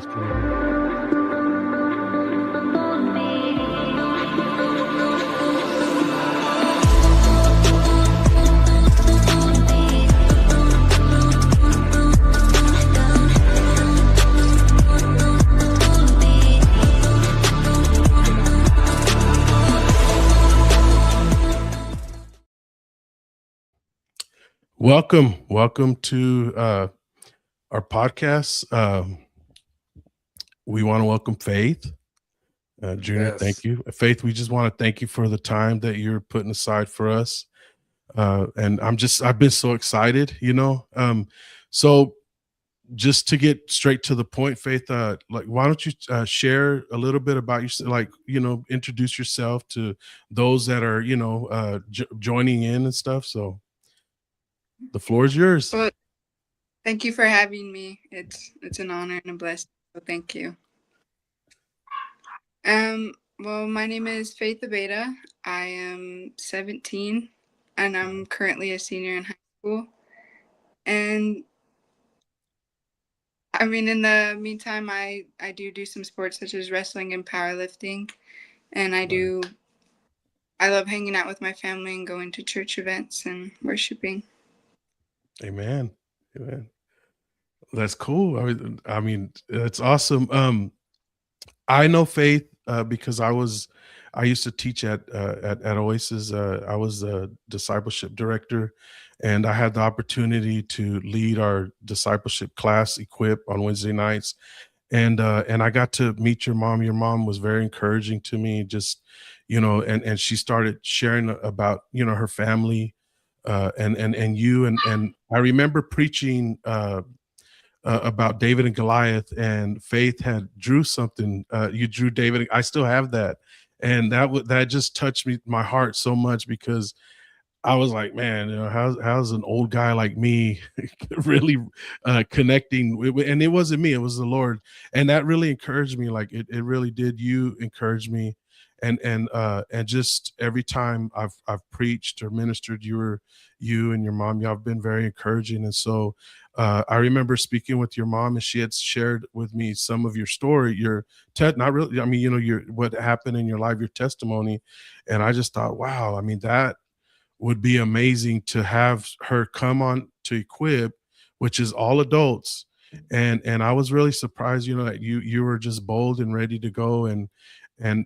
was good. Welcome to our podcast. We want to welcome Faith. Junior, thank Yes. you. Faith, we just want to thank you for the time that you're putting aside for us. And I've been so excited, So just to get straight to the point, Faith, why don't you share a little bit about yourself, introduce yourself to those that are, joining in and stuff. So the floor is yours. Well, thank you for having me. It's an honor and a blessing. So thank you. Well, my name is Faith Abeyta. I am 17 and I'm currently a senior in high school. And I mean, in the meantime, I do some sports such as wrestling and powerlifting. And I love hanging out with my family and going to church events and worshiping. Amen. That's cool. I mean, that's awesome. I know Faith because I used to teach at Oasis. I was a discipleship director, and I had the opportunity to lead our discipleship class, Equip, on Wednesday nights. And I got to meet your mom. Your mom was very encouraging to me, just, and she started sharing about, her family, and you. And I remember preaching about David and Goliath, and Faith had drew something. You drew David. I still have that. And that just touched my heart so much, because I was like, man, how's an old guy like me really connecting? And it wasn't me, it was the Lord. And that really encouraged me. Like it really did. You encouraged me. And just every time I've preached or ministered, you and your mom, y'all have been very encouraging. And so I remember speaking with your mom, and she had shared with me some of your story, not really, I mean, your what happened in your life, your testimony. And I just thought, wow, I mean, that would be amazing to have her come on to Equip, which is all adults. And I was really surprised, that you were just bold and ready to go. And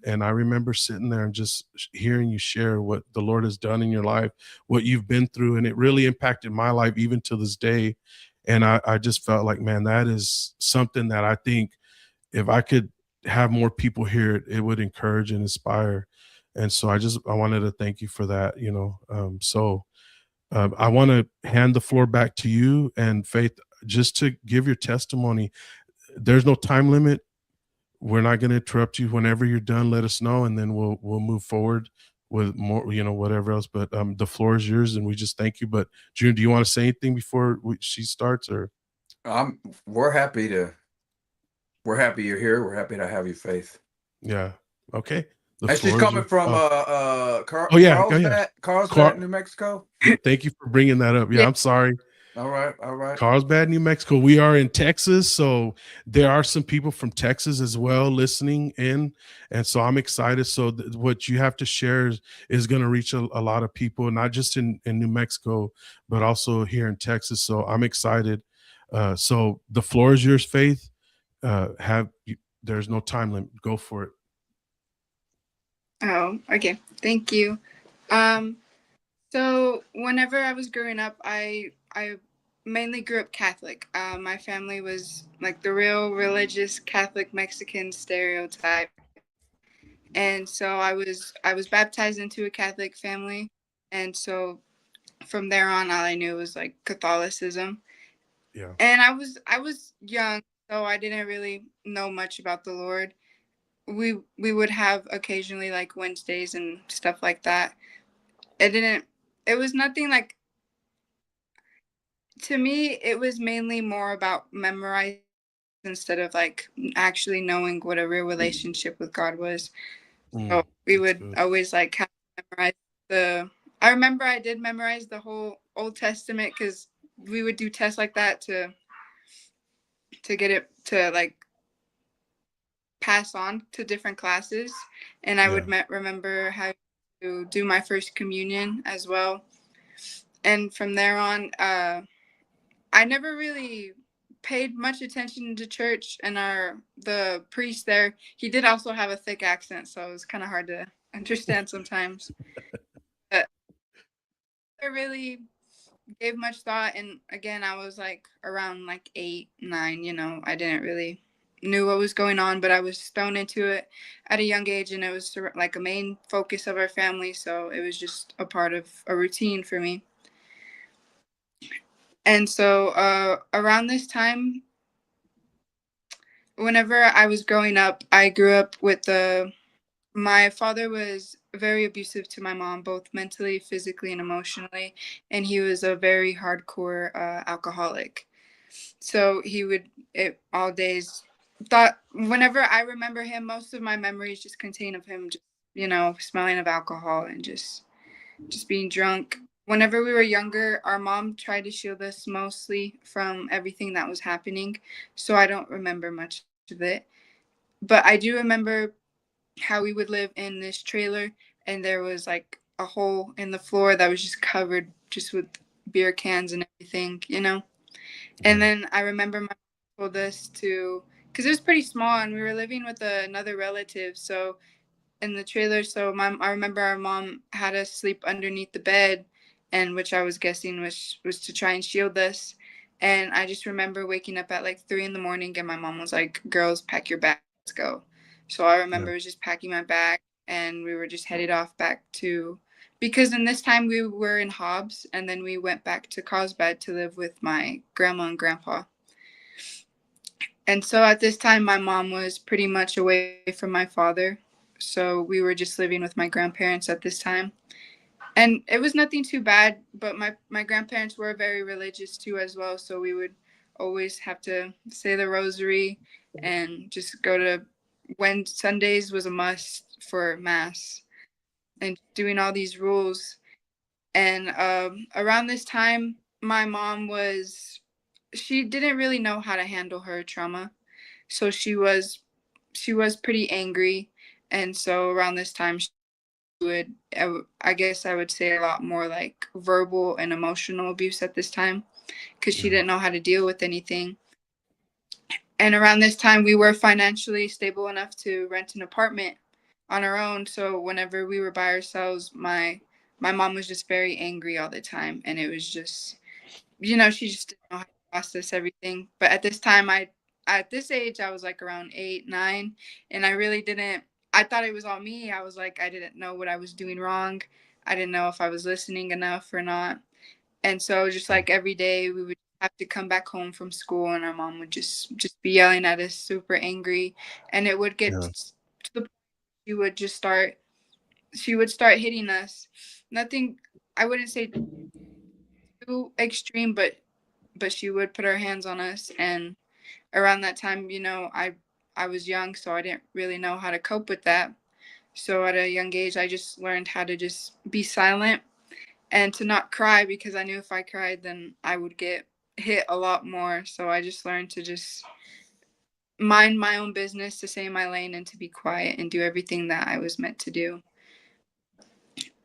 I remember sitting there and just hearing you share what the Lord has done in your life, what you've been through. And it really impacted my life even to this day. And I just felt like, man, that is something that I think if I could have more people hear it, it would encourage and inspire. And so I wanted to thank you for that, I want to hand the floor back to you and Faith, just to give your testimony. There's no time limit. We're not going to interrupt you. Whenever you're done, let us know, and then we'll move forward with more, whatever else. But the floor is yours, and we just thank you. But June, do you want to say anything before she starts? Or We're happy you're here. We're happy to have you, Faith. Yeah. Okay. And she's coming from Carlsbad, New Mexico. Thank you for bringing that up. Yeah, I'm sorry. All right. Carlsbad, New Mexico. We are in Texas, so there are some people from Texas as well listening in, and so I'm excited. So what you have to share is going to reach a lot of people, not just in New Mexico, but also here in Texas. So I'm excited. So the floor is yours, Faith. There's no time limit. Go for it. Oh, okay. Thank you. So whenever I was growing up, I mainly grew up Catholic. My family was like the real religious Catholic Mexican stereotype. And so I was baptized into a Catholic family. And so from there on, all I knew was like Catholicism. Yeah. And I was young, so I didn't really know much about the Lord. We would have occasionally like Wednesdays and stuff like that. It was nothing like, to me, it was mainly more about memorizing instead of like actually knowing what a real relationship with God was. So we would always like have to memorize I remember I did memorize the whole Old Testament, because we would do tests like that to get it to like pass on to different classes, and I would Yeah. remember how to do my first communion as well. And from there on, I never really paid much attention to church, and the priest there, he did also have a thick accent, so it was kind of hard to understand sometimes. But I really gave much thought, and again, I was like around like 8, 9. I didn't really knew what was going on, but I was thrown into it at a young age, and it was like a main focus of our family, so it was just a part of a routine for me. And so around this time, whenever I was growing up, I grew up with my father was very abusive to my mom, both mentally, physically, and emotionally, and he was a very hardcore alcoholic. So he would all days thought whenever I remember him, most of my memories just contain of him just smelling of alcohol and just being drunk. Whenever we were younger, our mom tried to shield us mostly from everything that was happening, so I don't remember much of it. But I do remember how we would live in this trailer, and there was like a hole in the floor that was just covered just with beer cans and everything. And Yeah. then I remember my mom told us because it was pretty small, and we were living with another relative, so in the trailer. So I remember our mom had us sleep underneath the bed, and which I was guessing was to try and shield us. And I just remember waking up at like 3 in the morning, and my mom was like, "Girls, pack your bags, let's go." So I Yeah. remember was just packing my bag, and we were just headed off back to, because in this time we were in Hobbs, and then we went back to Carlsbad to live with my grandma and grandpa. And so at this time, my mom was pretty much away from my father. So we were just living with my grandparents at this time. And it was nothing too bad, but my grandparents were very religious too as well. So we would always have to say the rosary and just go to, when Sundays was a must for mass, and doing all these rules. And around this time, my mom she didn't really know how to handle her trauma. So she was pretty angry, and so around this time she I guess I would say a lot more like verbal and emotional abuse at this time, because she Yeah. didn't know how to deal with anything. And around this time we were financially stable enough to rent an apartment on our own, so whenever we were by ourselves, my mom was just very angry all the time, and it was just, she just didn't know how to process everything. But at this time, at this age, I was like around 8, 9, and I really didn't. I thought it was all me. I was like, I didn't know what I was doing wrong. I didn't know if I was listening enough or not. And so, just Yeah. like every day, we would have to come back home from school, and our mom would just be yelling at us, super angry, and it would get Yeah. to the point she would just start hitting us. Nothing, I wouldn't say too extreme, but she would put her hands on us. And around that time, I was young, so I didn't really know how to cope with that. So at a young age, I just learned how to just be silent and to not cry, because I knew if I cried, then I would get hit a lot more. So I just learned to just mind my own business, to stay in my lane, and to be quiet and do everything that I was meant to do.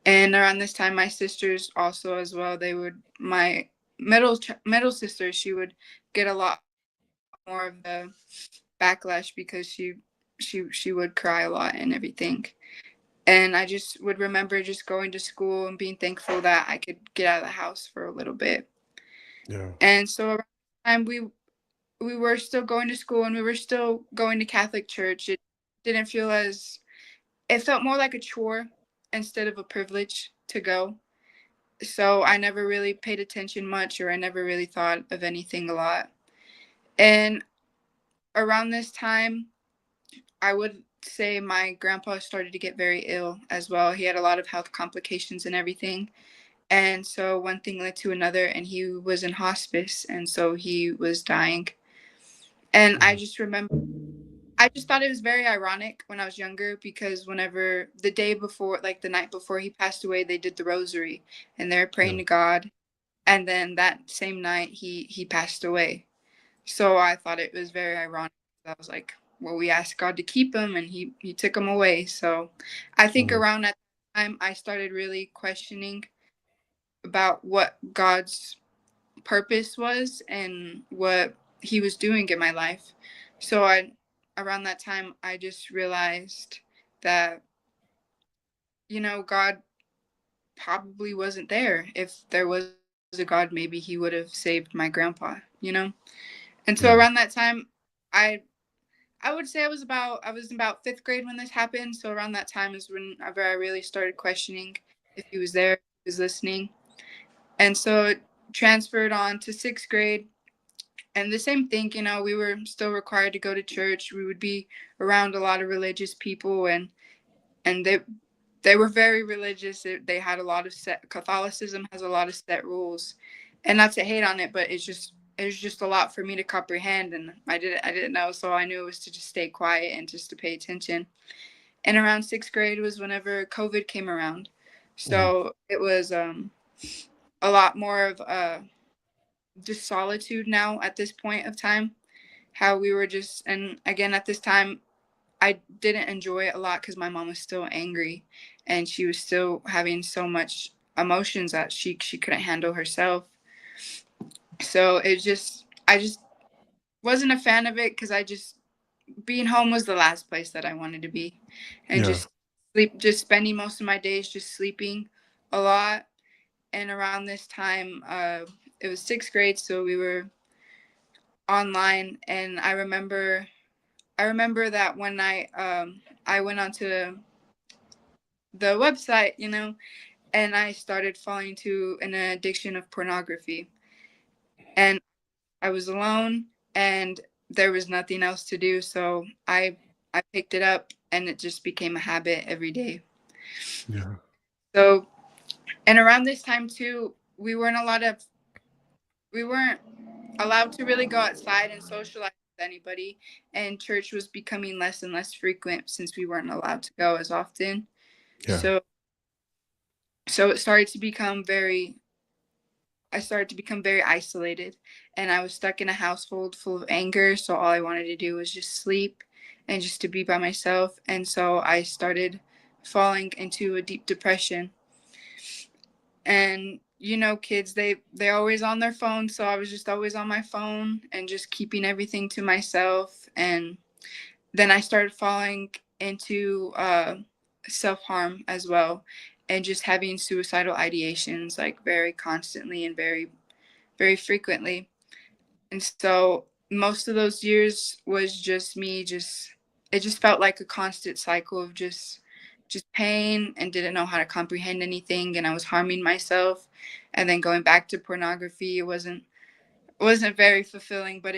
And around this time, my sisters also as well, my middle sister, she would get a lot more of the backlash, because she would cry a lot and everything. And I just would remember just going to school and being thankful that I could get out of the house for a little bit. Yeah. And so around the time we were still going to school, and we were still going to Catholic church. Didn't feel as it felt more like a chore instead of a privilege to go. So I never really paid attention much, or I never really thought of anything a lot. And around this time, I would say my grandpa started to get very ill as well. He had a lot of health complications and everything. And so one thing led to another, and he was in hospice, and so he was dying. And I Mhm. just remember, I just thought it was very ironic when I was younger, because whenever the day before, like the night before he passed away, they did the rosary and they're praying Yeah. to God. And then that same night he passed away. So I thought it was very ironic. I was like, well, we asked God to keep him, and he took him away. So I think Mhm. around that time I started really questioning about what God's purpose was and what he was doing in my life. So I around that time I just realized that, God probably wasn't there. If there was a God, maybe he would have saved my grandpa. And so around Yeah. that time I I would say I was about 5th grade when this happened. So around that time is whenever I really started questioning if he was there, if he was listening. And so it transferred on to 6th grade. And the same thing, we were still required to go to church. We would be around a lot of religious people, and they were very religious. They had a lot of Catholicism has a lot of set rules, and not to hate on it, but it was just a lot for me to comprehend, and I didn't know, so I knew it was to just stay quiet and just to pay attention. And around 6th grade was whenever COVID came around, Mhm. so it was a lot more of just solitude now at this point of time. How we were just, and again at this time I didn't enjoy it a lot because my mom was still angry, and she was still having so much emotions that she couldn't handle herself. So I just wasn't a fan of it because I just being home was the last place that I wanted to be, and Yeah. just spending most of my days just sleeping a lot. And around this time, it was 6th grade, so we were online, and I remember that one night I went onto the website, and I started falling to an addiction of pornography. And I was alone, and there was nothing else to do, so I picked it up, and it just became a habit every day. Yeah. So, and around this time too, we weren't allowed to really go outside and socialize with anybody, and church was becoming less and less frequent since we weren't allowed to go as often. Yeah. So it started to become very I started to become very isolated, and I was stuck in a household full of anger. So all I wanted to do was just sleep and just to be by myself. And so I started falling into a deep depression. And kids, they're always on their phone, so I was just always on my phone and just keeping everything to myself. And then I started falling into self-harm as well, and just having suicidal ideations like very constantly and very very frequently. And so most of those years was just me just it just felt like a constant cycle of just pain, and didn't know how to comprehend anything, and I was harming myself, and then going back to pornography. It wasn't very fulfilling, but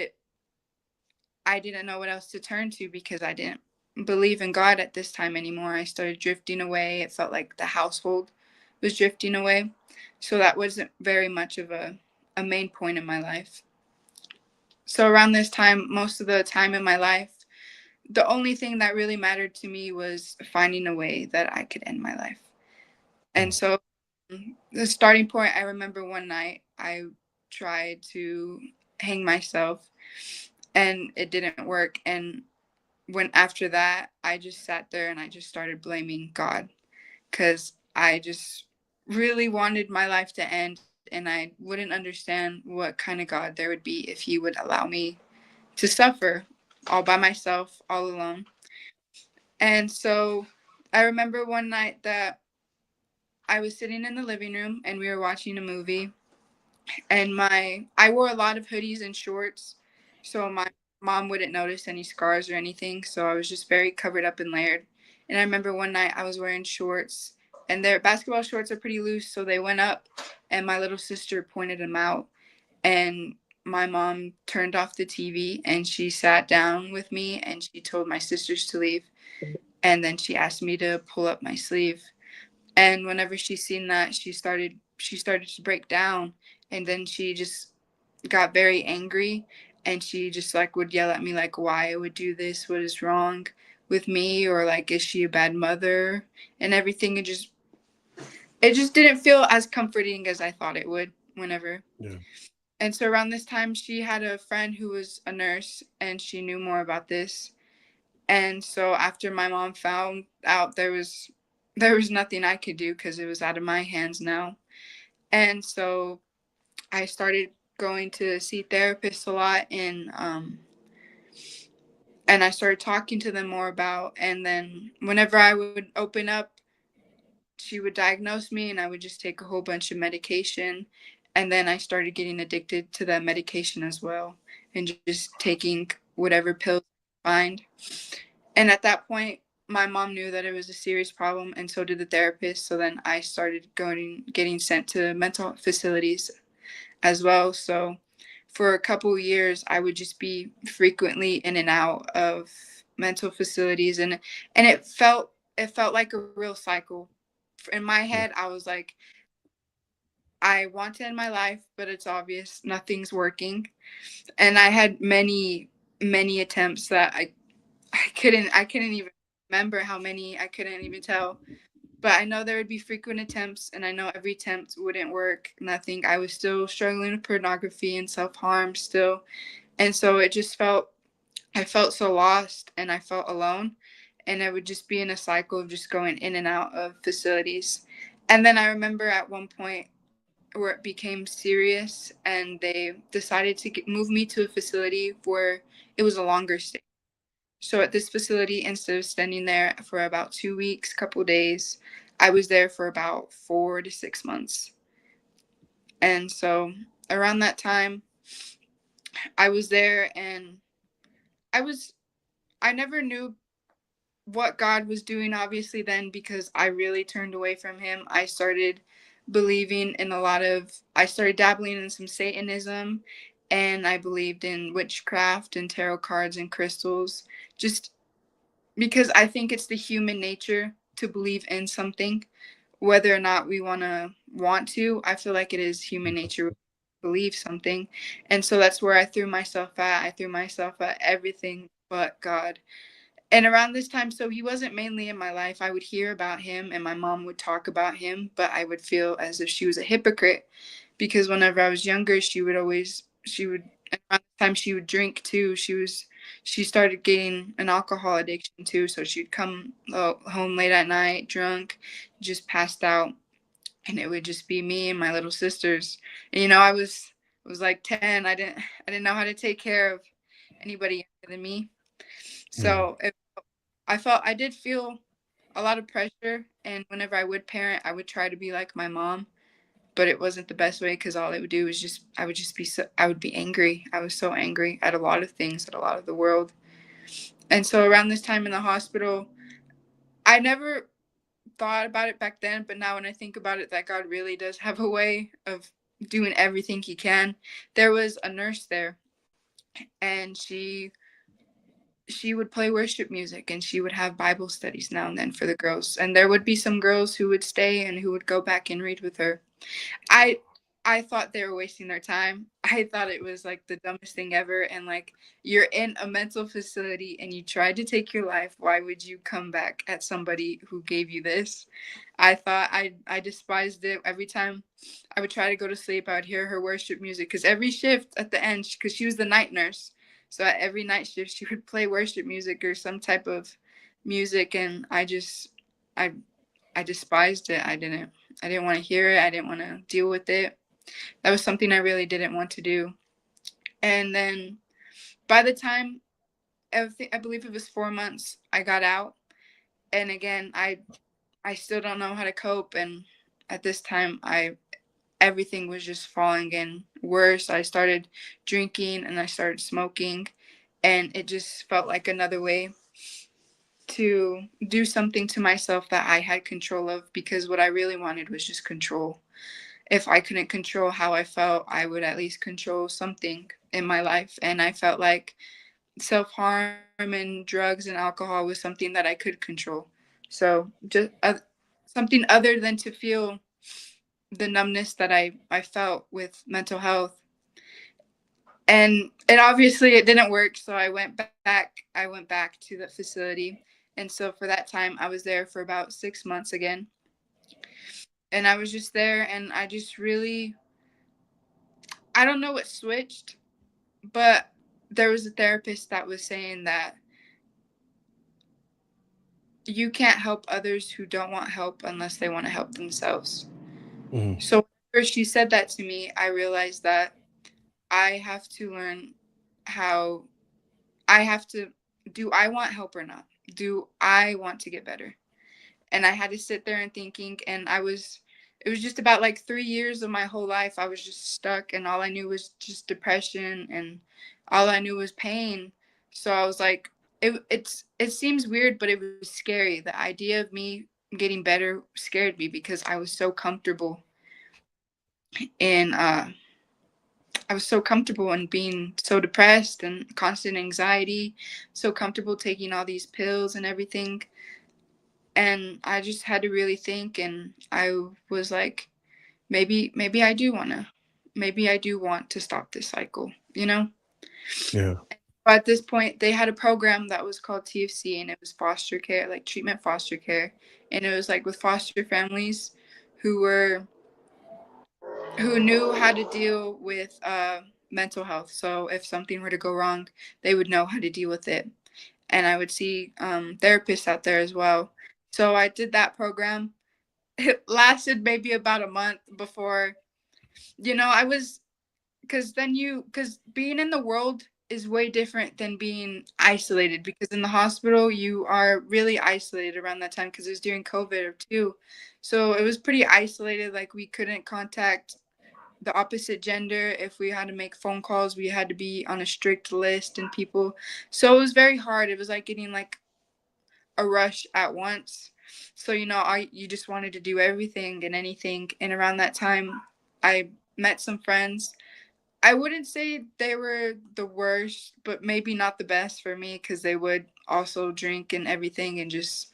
I didn't know what else to turn to because I didn't believe in God at this time anymore. I started drifting away. It felt like the household was drifting away. So that wasn't very much of a main point in my life. So around this time, most of the time in my life, the only thing that really mattered to me was finding a way that I could end my life. And Mm. so the starting point, I remember one night I tried to hang myself, and it didn't work. And when after that, I just sat there and I just started blaming God, because I just really wanted my life to end, and I wouldn't understand what kind of God there would be if he would allow me to suffer all by myself, all alone. And so I remember one night that I was sitting in the living room and we were watching a movie, and I wore a lot of hoodies and shorts, so my mom wouldn't notice any scars or anything, so I was just very covered up and layered. And I remember one night I was wearing shorts, and their basketball shorts are pretty loose, so they went up, and my little sister pointed them out, and my mom turned off the TV, and she sat down with me, and she told my sisters to leave, and then she asked me to pull up my sleeve. And whenever she seen that, she started to break down, and then she just got very angry, and she just like would yell at me like why I would do this, what is wrong with me, or like is she a bad mother, and everything. It just didn't feel as comforting as I thought it would whenever. Yeah. And so around this time, she had a friend who was a nurse, and she knew more about this. And so after my mom found out, there was nothing I could do because it was out of my hands now. And so I started going to see therapists a lot, and I started talking to them more about. And then whenever I would open up, she would diagnose me, and I would just take a whole bunch of medication. And then I started getting addicted to that medication as well, and just taking whatever pills I find. And at that point, my mom knew that it was a serious problem, and so did the therapist. So then I started getting sent to mental facilities as well. So for a couple of years, I would just be frequently in and out of mental facilities, and it felt like a real cycle. In my Yeah. head, I was like, I want to end my life, but it's obvious nothing's working. And I had many attempts that I couldn't even remember how many. I couldn't even tell. But I know there would be frequent attempts, and I know every attempt wouldn't work. Nothing. I was still struggling with pornography and self-harm still. And so I felt so lost, and I felt alone. And I would just be in a cycle of just going in and out of facilities. And then I remember at one point where it became serious, and they decided to move me to a facility where it was a longer stay. So at this facility, instead of spending there for about 2 weeks, couple days, I was there for about 4 to 6 months. And so around that time, I was there, and I was I never knew what God was doing, obviously, then, because I really turned away from him. I started I started dabbling in some Satanism, and I believed in witchcraft and tarot cards and crystals, just because I think it's the human nature to believe in something, whether or not we want to. I feel like it is human nature to believe something. And so that's where I threw myself at. I threw myself at everything but God. And around this time, so he wasn't mainly in my life. I would hear about him, and my mom would talk about him, but I would feel as if she was a hypocrite, because whenever I was younger, around the time she would drink too. She started getting an alcohol addiction too. So she'd come home late at night, drunk, just passed out, and it would just be me and my little sisters. And I was like 10. I didn't know how to take care of anybody younger than me. Mm. So I did feel a lot of pressure, and whenever I would parent, I would try to be like my mom, but it wasn't the best way, because all it would do was I would be angry. I was so angry at a lot of things, at a lot of the world. And so around this time in the hospital, I never thought about it back then, but now when I think about it, that God really does have a way of doing everything he can. There was a nurse there, and she would play worship music, and she would have Bible studies now and then for the girls. And there would be some girls who would stay and who would go back and read with her. I I thought they were wasting their time. I thought it was like the dumbest thing ever. And like, you're in a mental facility and you tried to take your life. Why would you come back at somebody who gave you this? I despised it. Every time I would try to go to sleep, I would hear her worship music, because every shift at the end, because she was the night nurse, so at every night shift she would play worship music or some type of music, and I I despised it. I didn't want to hear it. I didn't want to deal with it. That was something I really didn't want to do. And then by the time I believe it was 4 months, I got out. And again, I still don't know how to cope. And at this time, everything was just falling in worse. I started drinking and I started smoking, and it just felt like another way to do something to myself that I had control of, because what I really wanted was just control. If I couldn't control how I felt, I would at least control something in my life. And I felt like self-harm and drugs and alcohol was something that I could control. So just something other than to feel the numbness that I felt with mental health. And it didn't work. So I went back to the facility. And so for that time, I was there for about 6 months again. And I was just there, and I don't know what switched, but there was a therapist that was saying that you can't help others who don't want help unless they want to help themselves. Mm. So whenever she said that to me, I realized that I have to learn how I have to, do I want help or not? Do I want to get better? And I had to sit there and thinking, and it was just about like 3 years of my whole life. I was just stuck, and all I knew was just depression, and all I knew was pain. So I was like, it seems weird, but it was scary. The idea of me getting better scared me because I was so comfortable in I was so comfortable in being so depressed and constant anxiety, so comfortable taking all these pills and everything. And I just had to really think, and I was like, maybe maybe I do want to stop this cycle, you know? Yeah. But at this point, they had a program that was called TFC, and it was foster care, like treatment foster care. And it was like with foster families who were who knew how to deal with mental health. So if something were to go wrong, they would know how to deal with it. And I would see therapists out there as well. So I did that program. It lasted maybe about a month before, I was, because being in the world is way different than being isolated, because in the hospital you are really isolated around that time because it was during COVID too. So it was pretty isolated. Like, we couldn't contact the opposite gender. If we had to make phone calls, we had to be on a strict list and people. So it was very hard. It was like getting like a rush at once. So, you just wanted to do everything and anything. And around that time, I met some friends. I wouldn't say they were the worst, but maybe not the best for me, because they would also drink and everything and just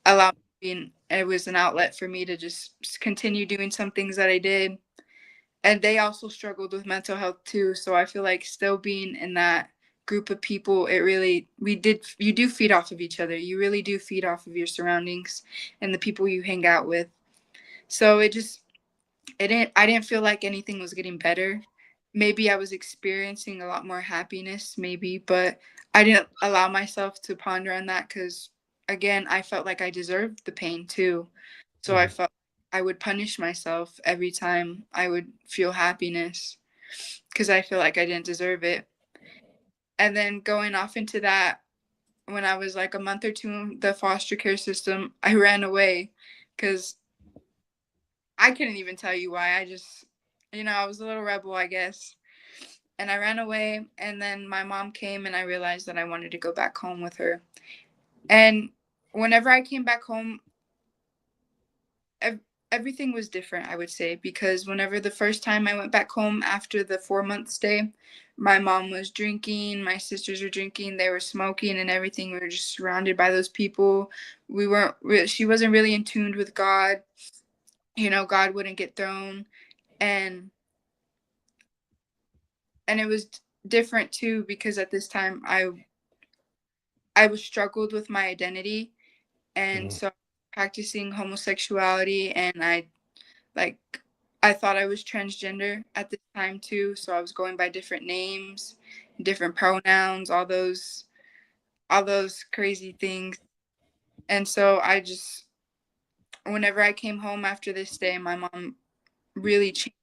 allow me it was an outlet for me to just continue doing some things that I did. And they also struggled with mental health too. So I feel like still being in that group of people, you do feed off of each other. You really do feed off of your surroundings and the people you hang out with. So I didn't feel like anything was getting better. Maybe I was experiencing a lot more happiness, maybe, but I didn't allow myself to ponder on that, because, again, I felt like I deserved the pain too. So I Mm. felt I would punish myself every time I would feel happiness, because I feel like I didn't deserve it. And then going off into that, when I was like a month or two in the foster care system, I ran away because I couldn't even tell you why. I just, I was a little rebel, I guess. And I ran away. And then my mom came, and I realized that I wanted to go back home with her. And whenever I came back home, everything was different, I would say, because whenever the first time I went back home after the 4-month stay, my mom was drinking, my sisters were drinking, they were smoking and everything. We were just surrounded by those people. She wasn't really in tune with God. God wouldn't get thrown. And it was different too, because at this time I was struggled with my identity, and Mm. so practicing homosexuality, and like I thought I was transgender at this time too, so I was going by different names, different pronouns, all those crazy things. And so whenever I came home after this day, my mom really changed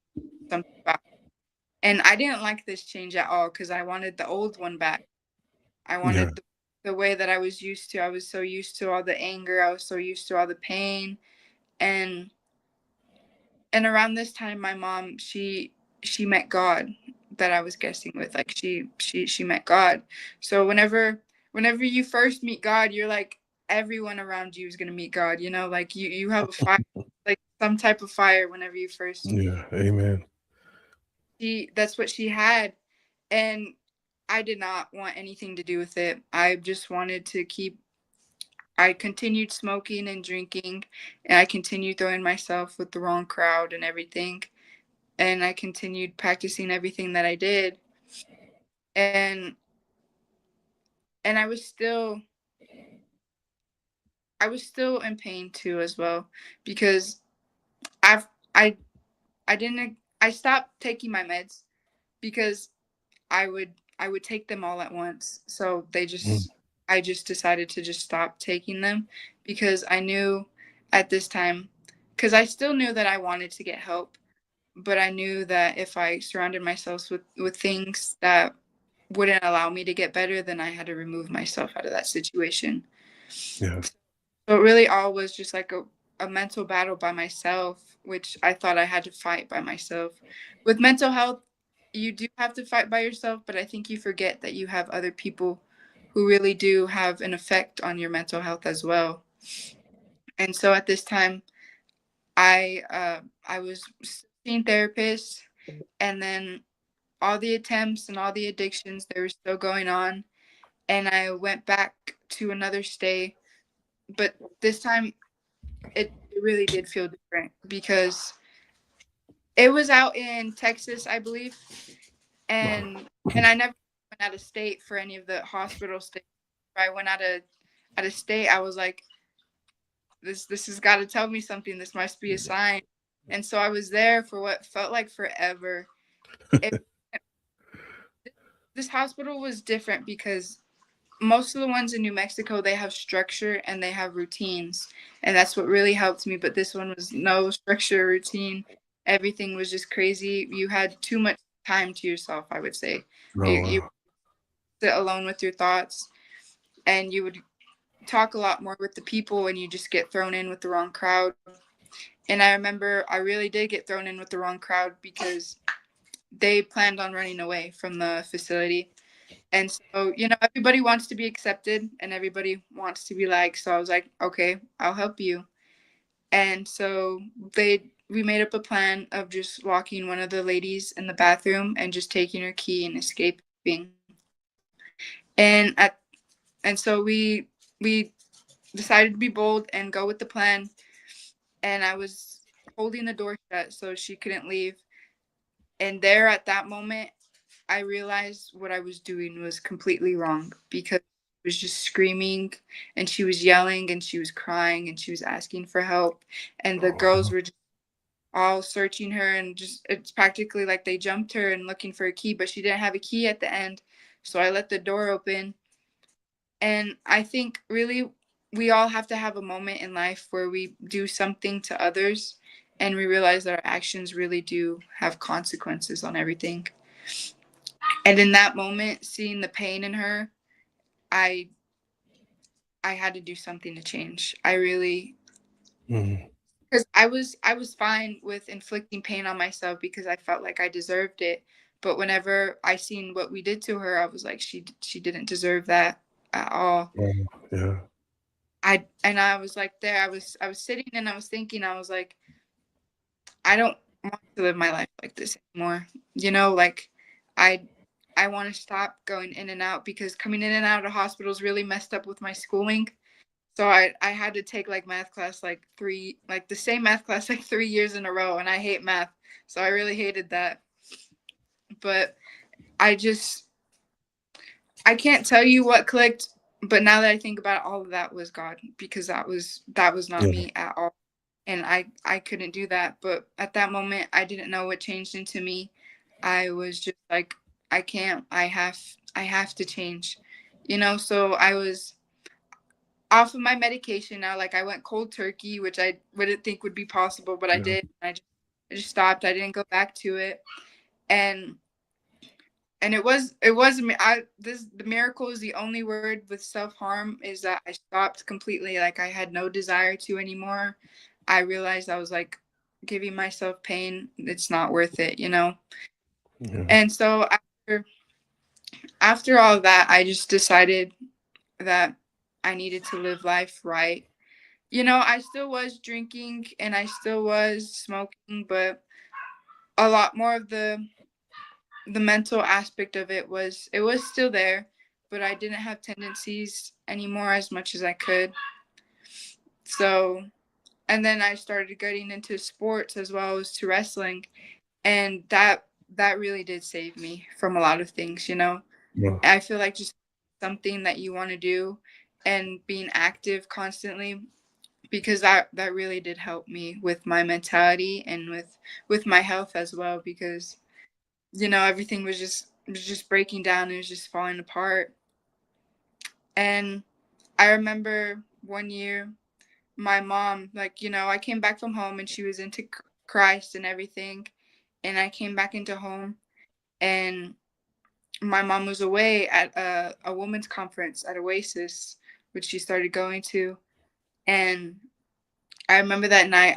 something about me. And I didn't like this change at all, because I wanted the old one back. I Yeah. wanted the way that I was used to. I was so used to all the anger. I was so used to all the pain. And around this time, my mom, she met God, that I was guessing with. Like, she met God. So whenever you first meet God, you're like, everyone around you is gonna meet God. Like, you have a fire, like some type of fire whenever you first. Yeah. Amen. That's what she had. And I did not want anything to do with it. I just wanted to I continued smoking and drinking, and I continued throwing myself with the wrong crowd and everything. And I continued practicing everything that I did. And I was still in pain too as well, because I've I I didn't I stopped taking my meds, because I would take them all at once. So they Mm. just I just decided to just stop taking them because I knew at this time, because I still knew that I wanted to get help, but I knew that if I surrounded myself with things that wouldn't allow me to get better, then I had to remove myself out of that situation. Yeah. So it really all was just like a mental battle by myself, which I thought I had to fight by myself. With mental health, you do have to fight by yourself, but I think you forget that you have other people who really do have an effect on your mental health as well. And so at this time, I was seeing therapists, and then all the attempts and all the addictions, they were still going on. And I went back to another stay, but this time it really did feel different because it was out in Texas, I believe, and I never went out of state for any of the hospital stays. I went out of state. I was like, this has got to tell me something. This must be a sign. And so I was there for what felt like forever. It, this hospital was different because most of the ones in New Mexico, they have structure and they have routines, and that's what really helped me. But this one was no structure, routine. Everything was just crazy. You had too much time to yourself, I would say. Oh, You wow. sit alone with your thoughts, and you would talk a lot more with the people, and you just get thrown in with the wrong crowd. And I remember I really did get thrown in with the wrong crowd because they planned on running away from the facility. And so, everybody wants to be accepted and everybody wants to be liked. So I was like, okay, I'll help you. And so we made up a plan of just locking one of the ladies in the bathroom and just taking her key and escaping. And so we decided to be bold and go with the plan. And I was holding the door shut so she couldn't leave. And there at that moment, I realized what I was doing was completely wrong because she was just screaming and she was yelling and she was crying and she was asking for help. And the girls Oh, were just all searching her, and just it's practically like they jumped her and looking for a key, but she didn't have a key at the end. So I let the door open. And I think really we all have to have a moment in life where we do something to others and we realize that our actions really do have consequences on everything. And in that moment, seeing the pain in her, I I had to do something to change. I really, mhm. because I was fine with inflicting pain on myself because I felt like I deserved it. But whenever I seen what we did to her, I was like, she didn't deserve that at all. Oh, yeah. I was like there. I was sitting and I was thinking. I was like, I don't want to live my life like this anymore. Like I I want to stop going in and out because coming in and out of hospitals really messed up with my schooling. So I had to take like math class like the same math class like 3 years in a row, and I hate math. So I really hated that. But I just I can't tell you what clicked, but now that I think about it, all of that was God because that was not Yeah. me at all. And I couldn't do that. But at that moment I didn't know what changed into me. I was just like, I can't. I have to change. So I was off of my medication now. Like I went cold turkey, which I wouldn't think would be possible, but I Yeah. did. I just stopped. I didn't go back to it. And it was the miracle is the only word with self-harm is that I stopped completely. Like I had no desire to anymore. I realized I was like giving myself pain. It's not worth it. Yeah. And so after all that, I just decided that I needed to live life right. I still was drinking and I still was smoking, but a lot more of the mental aspect of it was still there, but I didn't have tendencies anymore as much as I could. So, and then I started getting into sports as well as to wrestling, and that really did save me from a lot of things. Yeah. I feel like just something that you want to do and being active constantly because that really did help me with my mentality and with my health as well because everything was just breaking down. It was just falling apart. And I remember one year, my mom, like, I came back from home and she was into Christ and everything. And I came back into home and my mom was away at a women's conference at Oasis, which she started going to. And I remember that night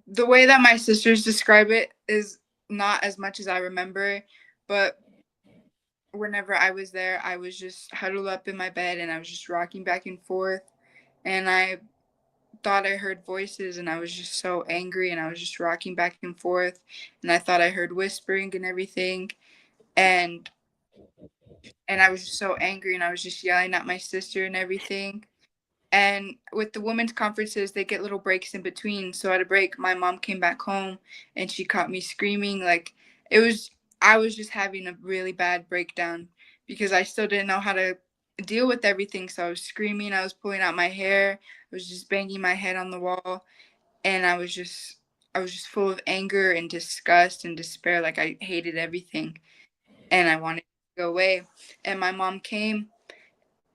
the way that my sisters describe it is not as much as I remember, but whenever I was there, I was just huddled up in my bed and I was just rocking back and forth. And I thought I heard voices and I was just so angry and I was just rocking back and forth. And I thought I heard whispering and everything. And I was just so angry and I was just yelling at my sister and everything. And with the women's conferences, they get little breaks in between. So at a break, my mom came back home and she caught me screaming. Like I was just having a really bad breakdown because I still didn't know how to deal with everything. So I was screaming, I was pulling out my hair, I was just banging my head on the wall. And I was just full of anger and disgust and despair. Like I hated everything and I wanted to go away. And my mom came,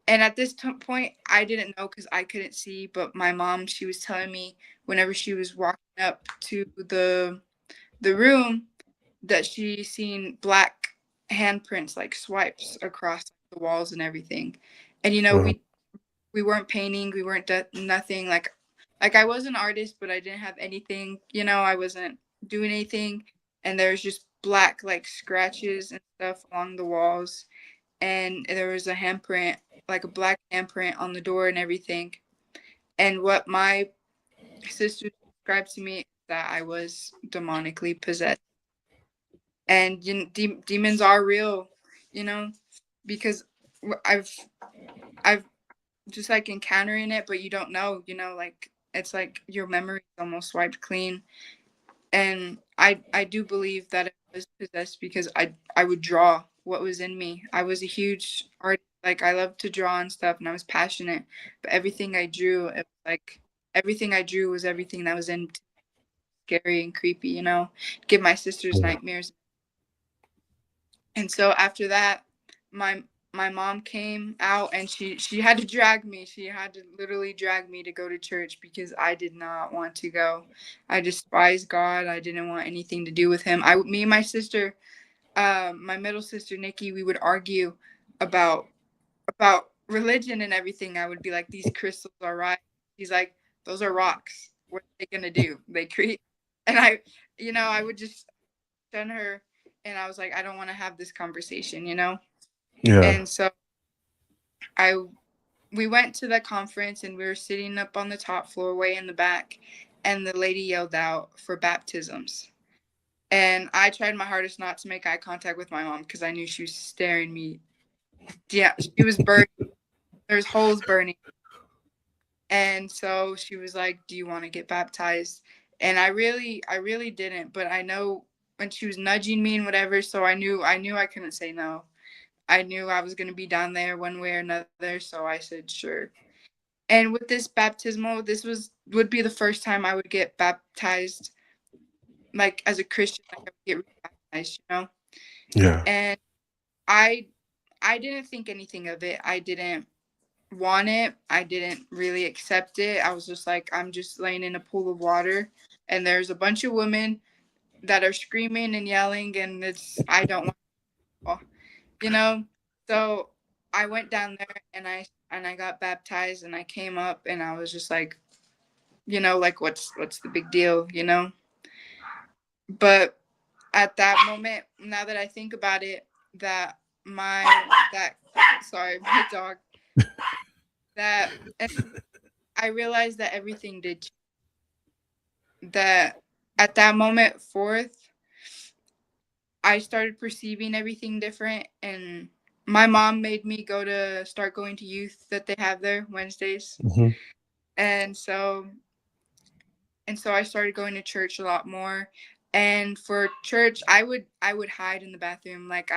and at this point, I didn't know because I couldn't see. But my mom, she was telling me whenever she was walking up to the room that she seen black handprints, like swipes across the walls and everything. And Uh-huh. we weren't painting, we weren't nothing. Like I was an artist, but I didn't have anything. I wasn't doing anything, and there was just black like scratches and stuff along the walls, and there was a handprint, like a black handprint on the door and everything. And what my sister described to me is that I was demonically possessed. And demons are real, you know, because I've I've just like encountering it, but you don't know, like it's like your memory is almost wiped clean. And I do believe that it was possessed because I would draw what was in me. I was a huge artist. Like I loved to draw and stuff, and I was passionate. But everything I drew, it was like everything I drew was everything that was in scary and creepy. Give my sisters Yeah. nightmares. And so after that, my my mom came out and she had to drag me. She had to literally drag me to go to church because I did not want to go. I despised God. I didn't want anything to do with him. Me and my sister, my middle sister Nikki, we would argue about religion and everything. I would be like, these crystals are right. She's like, those are rocks. What are they gonna do? They create. And I would just shun her, and I was like, I don't want to have this conversation. Yeah. And so I we went to the conference and we were sitting up on the top floor way in the back, and the lady yelled out for baptisms. And I tried my hardest not to make eye contact with my mom because I knew she was staring me. Yeah, she was burning. There's holes burning. And so she was like, "Do you want to get baptized?" And I really didn't, but I know when she was nudging me and whatever, so I knew I couldn't say no. I knew I was going to be down there one way or another, so I said sure. And with this baptismal, would be the first time I would get baptized, like as a Christian, like I would get rebaptized. Yeah. And I I didn't think anything of it. I didn't want it. I didn't really accept it. I was just like, I'm just laying in a pool of water, and there's a bunch of women that are screaming and yelling, and I don't want, you know. So I went down there and I got baptized, and I came up and I was just like, like what's the big deal. But at that moment, now that I think about it, that my that sorry, my dog, that and I realized that everything did that at that moment forth, I started perceiving everything different. And my mom made me start going to youth that they have there Wednesdays. Hmm. And so I started going to church a lot more. And for church, I would hide in the bathroom. Like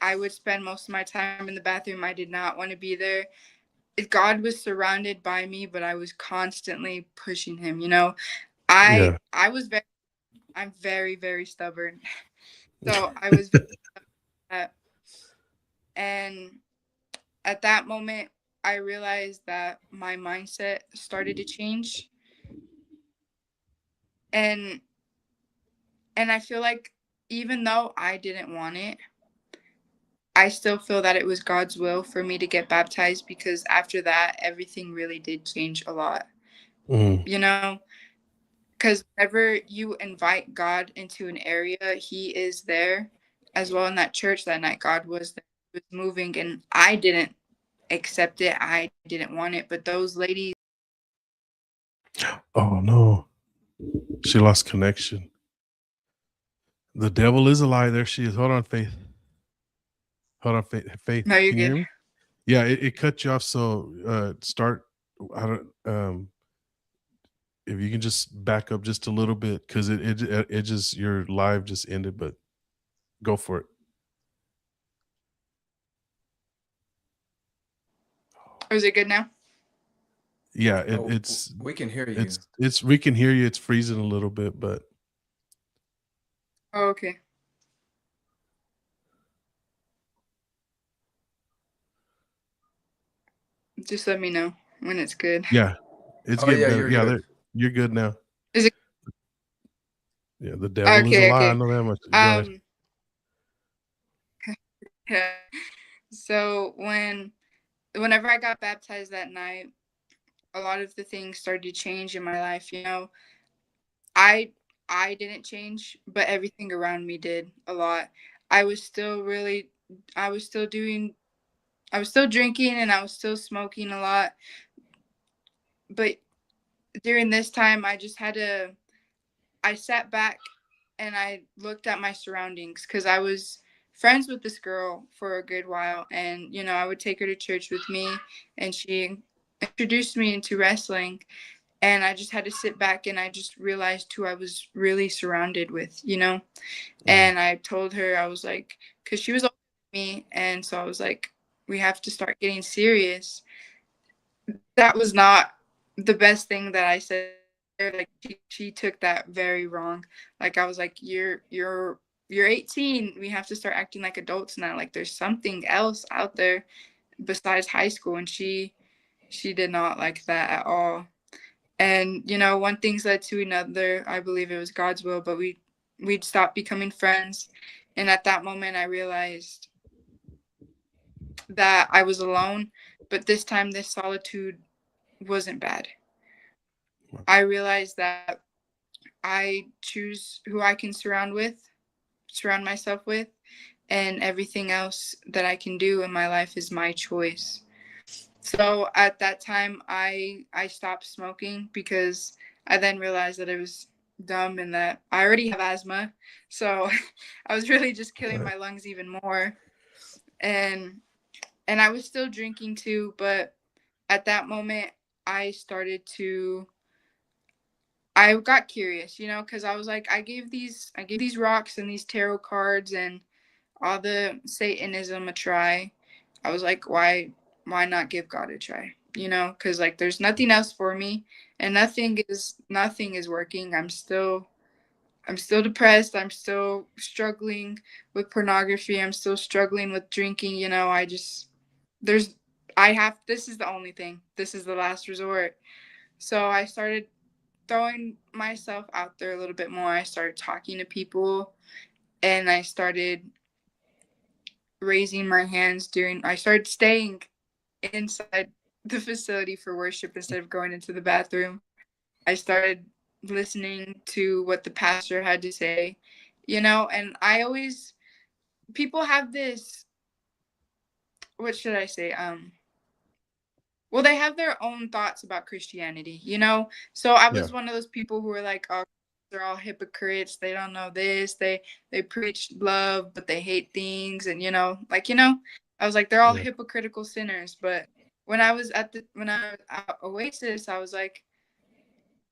I would spend most of my time in the bathroom. I did not want to be there. God was surrounded by me, but I was constantly pushing him. Yeah. I'm very, very stubborn. So I was uh, And at that moment, I realized that my mindset started to change. And I feel like even though I didn't want it, I still feel that it was God's will for me to get baptized, because after that, everything really did change a lot. Mm. You know, because whenever you invite God into an area, He is there as well. In that church that night, God was there, He was moving, and I didn't accept it. I didn't want it, but those ladies. Oh no, she lost connection. The devil is a lie. There she is. Hold on, Faith. Hold on, Faith. Faith, No, you're can you hear good. me? Yeah, it cut you off. So start. I don't. If you can just back up just a little bit, because it just, your live just ended. But go for it. Or is it good now? Yeah, Oh, we can hear you. it's we can hear you. It's freezing a little bit, but Oh, okay. Just let me know when it's good. yeah, it's Oh getting yeah, better. you're Yeah, good. you're good now. Is it Yeah, the devil is a okay? lie. I Okay. know that much. Go ahead. Um. Yeah. So whenever I got baptized that night, a lot of the things started to change in my life. You know, I I didn't change, but everything around me did a lot. I was still really, I was still doing, I was still drinking, and I was still smoking a lot. But during this time, I just had to, I sat back and I looked at my surroundings, because I was friends with this girl for a good while. And, you know, I would take her to church with me, and she introduced me into wrestling. And I just had to sit back, and I just realized who I was really surrounded with, you know? Mm. And I told her, I was like, because she was older than me. And so I was like, we have to start getting serious. That was not the best thing that I said. Like she took that very wrong. Like I was like, you're 18. We have to start acting like adults now. Like there's something else out there besides high school. And she did not like that at all. And you know, one thing's led to another. I believe it was God's will, but we'd stopped becoming friends. And at that moment, I realized that I was alone. But this time, this solitude wasn't bad. I realized that I choose who I can surround myself with, and everything else that I can do in my life is my choice. So at that time, I stopped smoking, because I then realized that it was dumb and that I already have asthma. So I was really just killing Right. my lungs even more. And I was still drinking too, but at that moment I started to, I got curious, you know, because I was like, I gave these rocks and these tarot cards and all the Satanism a try. I was like, why not give God a try? You know, because like there's nothing else for me, and nothing is working. I'm still depressed. I'm still struggling with pornography. I'm still struggling with drinking. You know, I just there's I have this is the only thing. This is the last resort. So I started throwing myself out there a little bit more. I started talking to people, and I started raising my hands I started staying inside the facility for worship instead of going into the bathroom. I started listening to what the pastor had to say, you know, and people have this, what should I say? Well, they have their own thoughts about Christianity, you know? So I Yeah. was one of those people who were like, oh, they're all hypocrites. They don't know this. They preach love, but they hate things. And, you know, I was like, they're all Yeah. hypocritical sinners. But when I was at Oasis, I was like,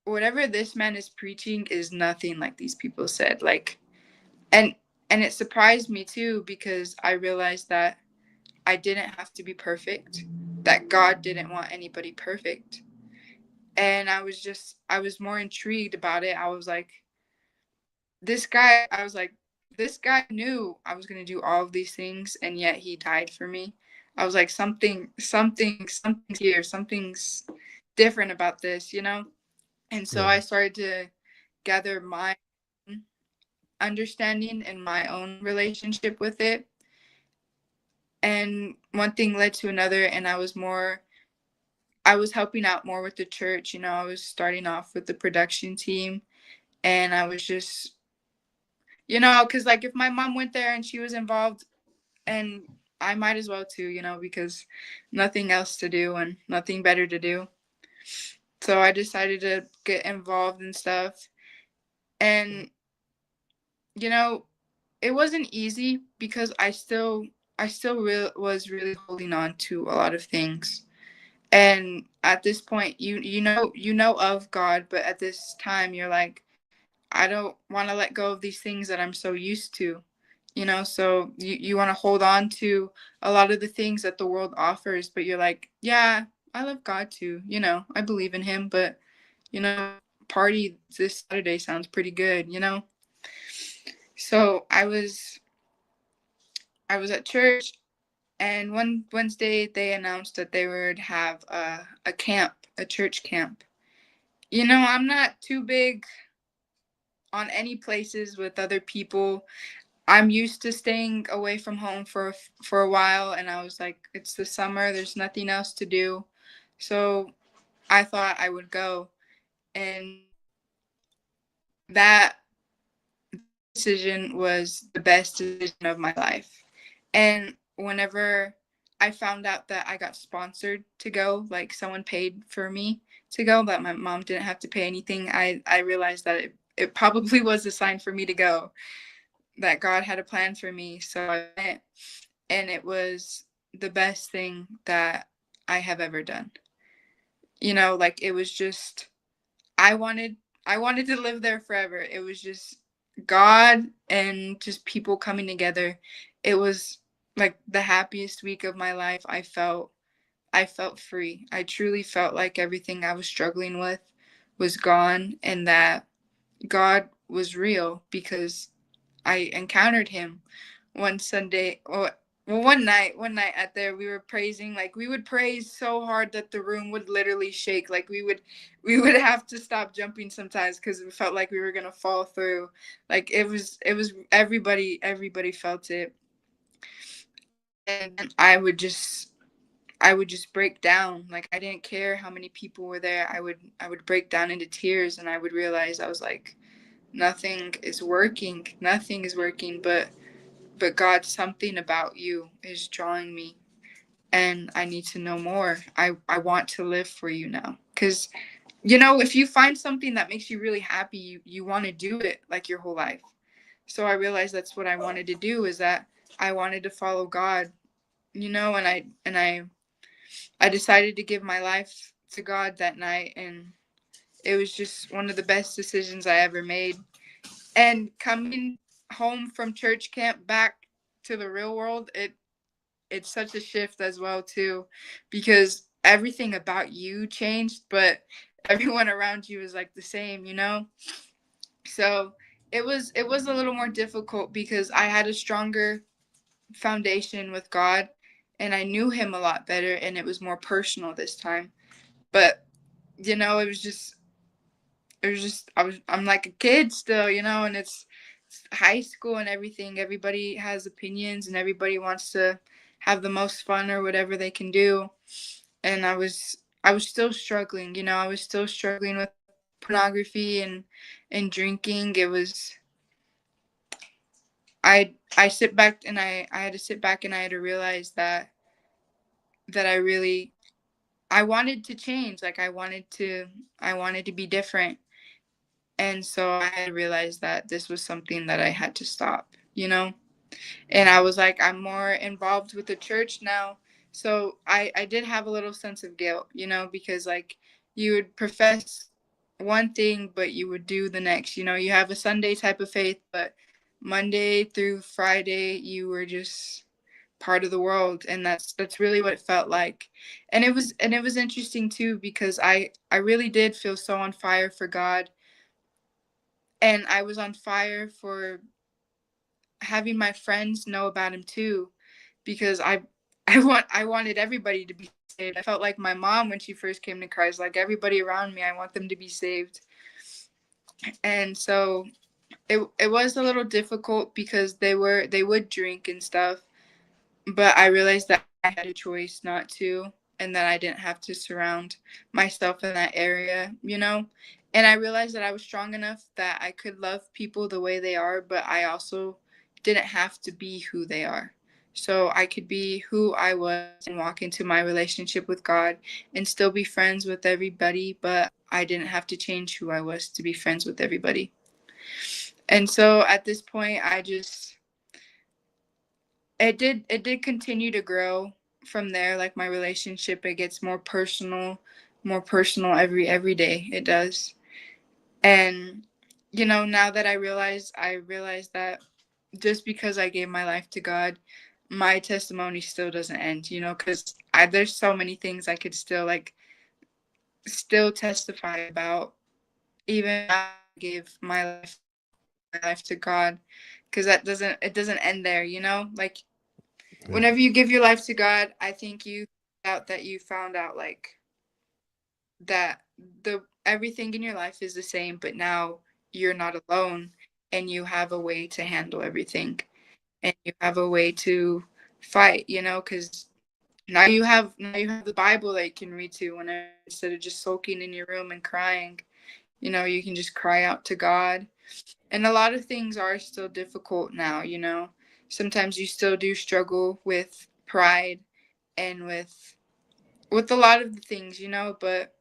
whatever this man is preaching is nothing like these people said. Like, and, and it surprised me too, because I realized that I didn't have to be perfect, that God didn't want anybody perfect. And I was more intrigued about it. I was like, this guy, I was like, this guy knew I was going to do all of these things, and yet he died for me. I was like, something's here, something's different about this, you know? And so Yeah. I started to gather my understanding and my own relationship with it. And one thing led to another, and I was helping out more with the church. You know, I was starting off with the production team, and I was just, you know, because like if my mom went there and she was involved, and I might as well too, you know, because nothing else to do and nothing better to do. So I decided to get involved and stuff. And, you know, it wasn't easy because was really holding on to a lot of things. And at this point, you know of God, but at this time you're like, I don't want to let go of these things that I'm so used to, you know. So you want to hold on to a lot of the things that the world offers, but you're like, yeah, I love God too, you know, I believe in him, but you know, party this Saturday sounds pretty good, you know. So I was at church, and one Wednesday they announced that they would have a camp, a church camp. You know, I'm not too big on any places with other people. I'm used to staying away from home for a while, and I was like, it's the summer, there's nothing else to do. So I thought I would go, and that decision was the best decision of my life. And whenever I found out that I got sponsored to go, like someone paid for me to go, but my mom didn't have to pay anything, I realized that it probably was a sign for me to go, that God had a plan for me. So I went, and it was the best thing that I have ever done. You know, like it was just I wanted I wanted to live there forever. It was just God and just people coming together. It was like the happiest week of my life. I felt free. I truly felt like everything I was struggling with was gone, and that God was real because I encountered him one Sunday. Well, one night at there, we were praising. Like we would praise so hard that the room would literally shake. Like we would have to stop jumping sometimes because it felt like we were gonna fall through. Like it was everybody felt it, and I would just break down. Like I didn't care how many people were there. I would break down into tears, and I would realize I was like, nothing is working. Nothing is working, but God, something about you is drawing me, and I need to know more. I want to live for you now. Because, you know, if you find something that makes you really happy, you want to do it like your whole life. So I realized that's what I wanted to do, is that I wanted to follow God, you know, and I decided to give my life to God that night, and it was just one of the best decisions I ever made. And coming home from church camp back to the real world, it's such a shift as well too, because everything about you changed, but everyone around you is like the same, you know. So it was a little more difficult because I had a stronger foundation with God, and I knew him a lot better, and it was more personal this time. But you know, it was just I'm like a kid still, you know, and it's high school and everything. Everybody has opinions, and everybody wants to have the most fun or whatever they can do. And I was still struggling, you know. I was still struggling with pornography and drinking. It was I sit back, and I had to sit back, and I had to realize that I really I wanted to change. Like I wanted to be different. And so I had realized that this was something that I had to stop, you know? And I was like, I'm more involved with the church now. So I did have a little sense of guilt, you know, because like you would profess one thing, but you would do the next. You know, you have a Sunday type of faith, but Monday through Friday, you were just part of the world. And that's really what it felt like. And it was interesting too, because I really did feel so on fire for God, and I was on fire for having my friends know about him too, because I wanted everybody to be saved. I felt like my mom when she first came to Christ, like everybody around me, I want them to be saved. And so it was a little difficult because they would drink and stuff, but I realized that I had a choice not to, and that I didn't have to surround myself in that area, you know? And I realized that I was strong enough that I could love people the way they are, but I also didn't have to be who they are. So I could be who I was and walk into my relationship with God and still be friends with everybody, but I didn't have to change who I was to be friends with everybody. And so at this point, it did continue to grow from there. Like my relationship, it gets more personal every day. It does. And now that I realize that just because I gave my life to God, my testimony still doesn't end, because there's so many things I could still testify about, even after I gave my life to God, because it doesn't end there, like Yeah. whenever you give your life to God, I think you found out like that the everything in your life is the same, but now you're not alone, and you have a way to handle everything, and you have a way to fight, because now you have the Bible that you can read to whenever, instead of just sulking in your room and crying, you can just cry out to God. And a lot of things are still difficult now, sometimes you still do struggle with pride and with a lot of the things, but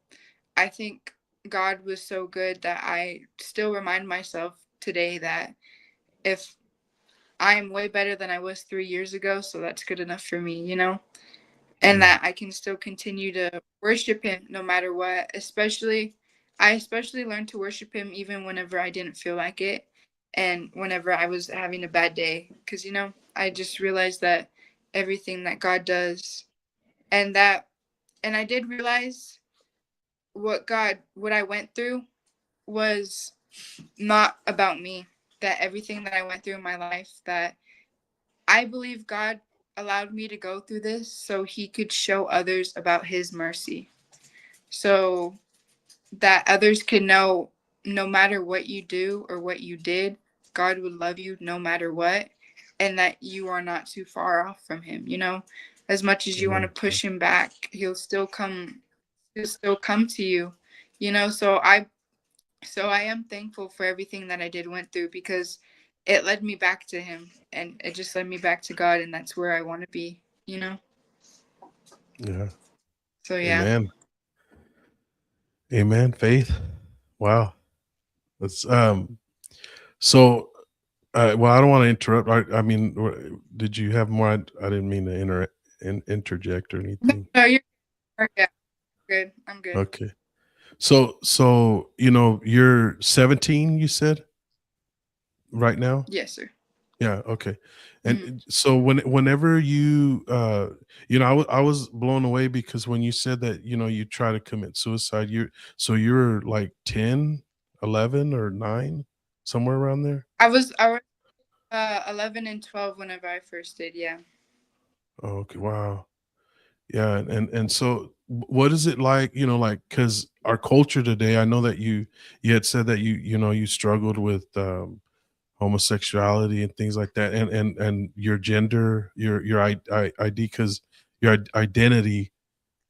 I think God was so good that I still remind myself today that if I am way better than I was 3 years ago, so that's good enough for me, and Yeah. that I can still continue to worship him no matter what. I especially learned to worship him even whenever I didn't feel like it, and whenever I was having a bad day, because I just realized that everything that God does, and I did realize what I went through was not about me. That everything that I went through in my life, that I believe God allowed me to go through this so he could show others about his mercy. So that others can know, no matter what you do or what you did, God would love you no matter what, and that you are not too far off from him, As much as you want to Amen. push him back, he'll still come to you, So I am thankful for everything that I did went through, because it led me back to him, and it just led me back to God, and that's where I want to be. Yeah. So yeah. Amen. Amen. Faith. Wow. That's so well, I don't want to interrupt. I mean, did you have more? I didn't mean to interject or No, anything. no, you're yeah, good. I'm good. Okay. So you're 17, you said, right now? Yes, sir. Yeah, okay. And Mhm. so whenever you I was blown away because when you said that, you try to commit suicide, you're like 10, 11, or 9, somewhere around there? I was 11 and 12 whenever I first did. Yeah. Oh, okay. Wow. Yeah, and so what is it like, like, cuz our culture today, I know that you had said that you struggled with homosexuality and things like that, and your gender, your ID, because your identity,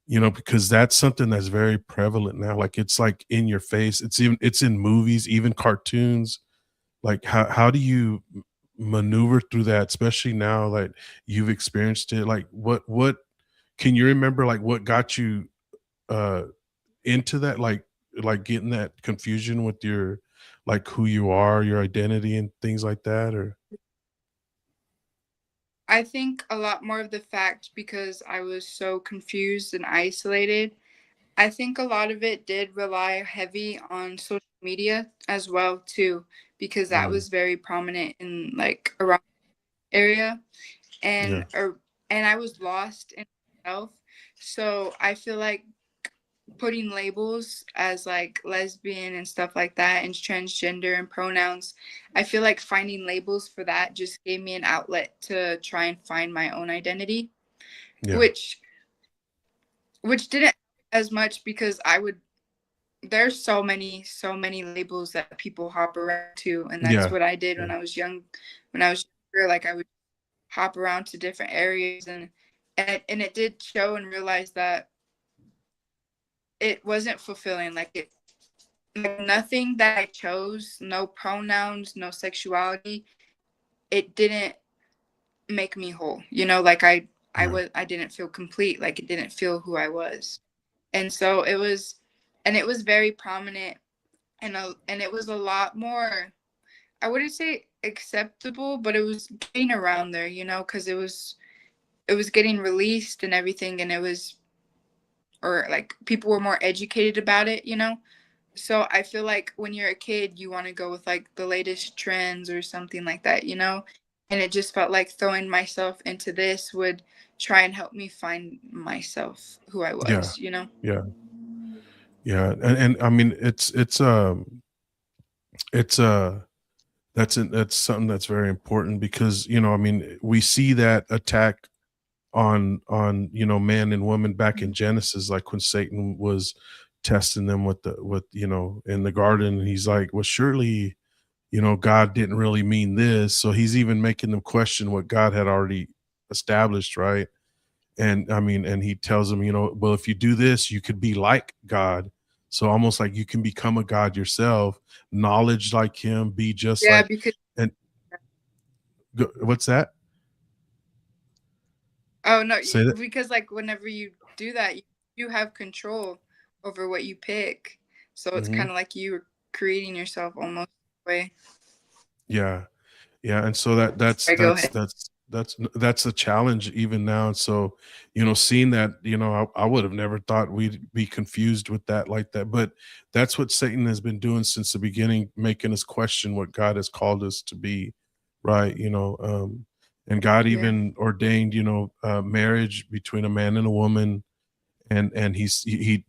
because that's something that's very prevalent now. Like, it's like in your face. It's in movies, even cartoons. Like, how do you maneuver through that, especially now, like, you've experienced it? Like, what can you remember, like, what got you uh into that, like getting that confusion with your, like, who you are, your identity and things like that? Or I think a lot more of the fact, because I was so confused and isolated. I think a lot of it did rely heavy on social media as well too, because that Mm, was very prominent in like around the area, yeah. and I was lost in myself. So I feel like putting labels as like lesbian and stuff like that, and transgender and pronouns. I feel like finding labels for that just gave me an outlet to try and find my own identity, Yeah. which didn't as much because there's so many labels that people hop around to, and that's Yeah. what I did Yeah. when I was younger. Like I would hop around to different areas, and it did show and realize that it wasn't fulfilling. Like nothing that I chose, no pronouns, no sexuality, it didn't make me whole. Like Yeah. I didn't feel complete. Like it didn't feel who I was. And so it was very prominent, and it was a lot more, I wouldn't say acceptable, but it was getting around there, because it was getting released and everything, and or like people were more educated about it. So I feel like when you're a kid, you want to go with like the latest trends or something like that. And it just felt like throwing myself into this would try and help me find myself, who I Yeah. was. Yeah. Yeah. And I mean, it's that's something that's very important because, I mean, we see that attack on, man and woman back in Genesis, like when Satan was testing them in the garden, and he's like, well, surely, God didn't really mean this. So he's even making them question what God had already established, right? And I mean, and he tells them, well, if you do this, you could be like God. So almost like you can become a God yourself, knowledge like him, be just Yeah, like, because and what's that? oh no, Say that. because like whenever you do that, you have control over what you pick. So it's Hmm. kind of like you were creating yourself almost in a way. Yeah. Yeah, and so that's Sorry, go that's ahead. that's that's a challenge even now. And so, seeing that, I would have never thought we'd be confused with that like that. But that's what Satan has been doing since the beginning, making us question what God has called us to be, right? And God Yeah. even ordained, marriage between a man and a woman, and he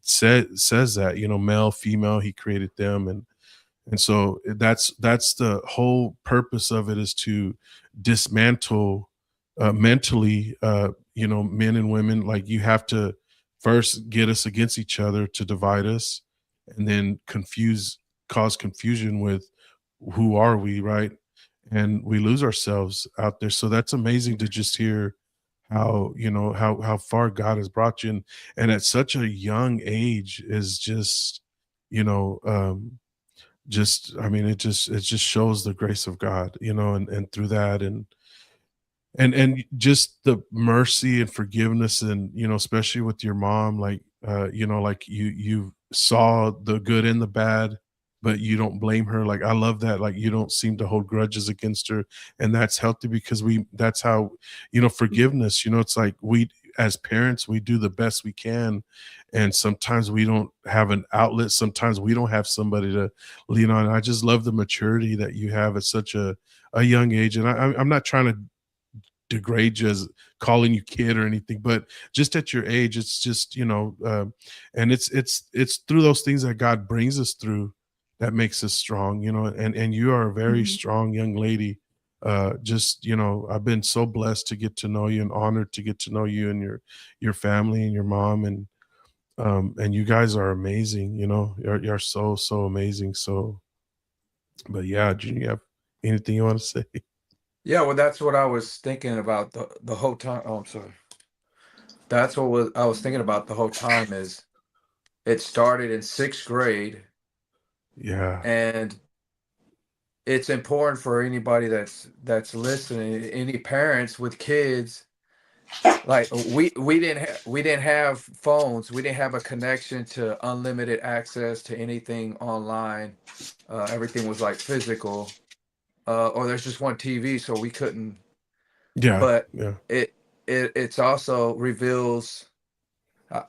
says that, male, female, he created them, and so that's the whole purpose of it, is to dismantle mentally, men and women. Like, you have to first get us against each other to divide us, and then cause confusion with who are we, right? And we lose ourselves out there. So that's amazing to just hear how, how far God has brought you, and at such a young age is just, you know, I mean, it just shows the grace of God, and through that, and just the mercy and forgiveness, and especially with your mom, like, like you saw the good and the bad, but you don't blame her. Like, I love that. Like, you don't seem to hold grudges against her, and that's healthy, because that's how, forgiveness, it's like, we as parents, we do the best we can, and sometimes we don't have an outlet, sometimes we don't have somebody to lean on. I just love the maturity that you have at such a young age. And I'm not trying to degrade you as calling you kid or anything, but just at your age, it's just, and it's through those things that God brings us through that makes us strong, and you are a very Mhm. strong young lady. Just, I've been so blessed to get to know you, and honored to get to know you and your family and your mom, and you guys are amazing. You're so amazing. So, but yeah, Junior, you have anything you want to say? Yeah, well, that's what I was thinking about the whole time. Oh, I'm sorry. That's I was thinking about the whole time. Is it started in sixth grade, Yeah. and it's important for anybody that's listening, any parents with kids. Like, we didn't have phones, we didn't have a connection to unlimited access to anything online. Everything was like physical, or there's just one TV, so we couldn't. Yeah. But Yeah. it's also reveals. I,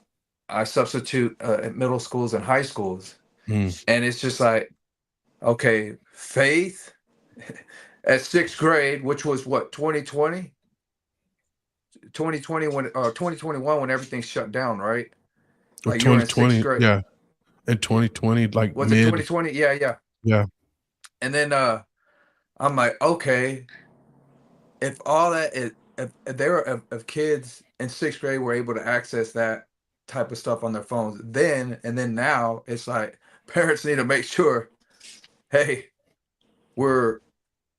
I substitute at middle schools and high schools, Mm. and it's just like, okay, faith at sixth grade, which was what, 2020 when 2021, when everything shut down, right? Like you were in sixth 2020, grade. yeah, in 2020, like Was it mid, 2020? Yeah, yeah. yeah. And then I'm like, okay, if all that is, if they were if kids in sixth grade were able to access that type of stuff on their phones, then now it's like parents need to make sure, hey, we're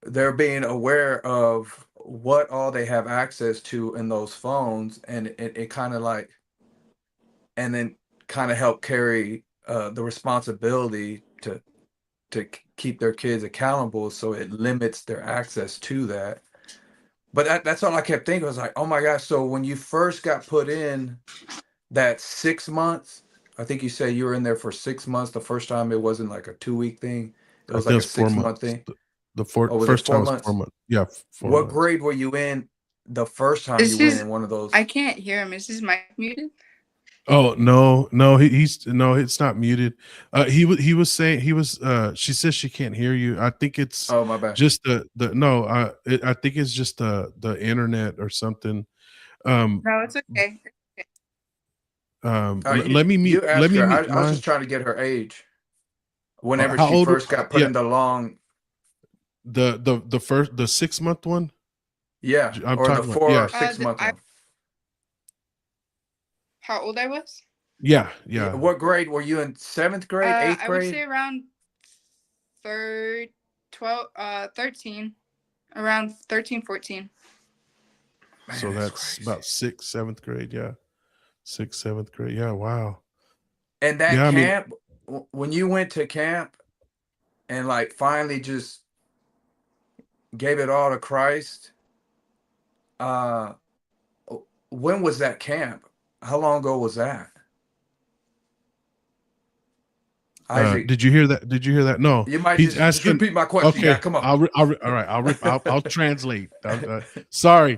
they're being aware of what all they have access to in those phones, and it kind of like, and then kind of help carry the responsibility to keep their kids accountable, so it limits their access to that. But that's all I kept thinking. I was like, oh my gosh. So when you first got put in that 6 months, I think you said you were in there for 6 months. The first time it wasn't like a 2 week thing. It I was think it like a was 6 month months. thing. The Oh, was it first time four was months? 4 months. Yeah, 4 What months. grade were you in the first time you This went is in one of those? I can't hear him. Is his mic muted? Oh no, no, he's no, it's not muted. He was saying he was. She says she can't hear you. I think it's Oh, my bad. just the no. I think it's just the internet or something. No, it's okay. Let me mute. You Let ask me her. mute I was mine. just trying to get her age. Whenever How she old? first got put Yeah, in the long, the first, the 6 month one. yeah, I'm or the talking about. 4 or Yeah, 6 month one. How old I was? yeah, Yeah, yeah. what grade were you in? Seventh grade, eighth I would say grade? around 13, around 13, 14. So Man, that's that's crazy. about 6th, 7th grade. Yeah, 6th, 7th grade. Yeah, wow. And that Yeah, I mean, camp, when you went to camp and like finally just gave it all to Christ, uh, when was that camp? How long ago was that? Isaac, did you hear that? Did you hear that? No, you might he's just asking. repeat my question, guy. Okay, Come on. all right. I'll translate. Sorry.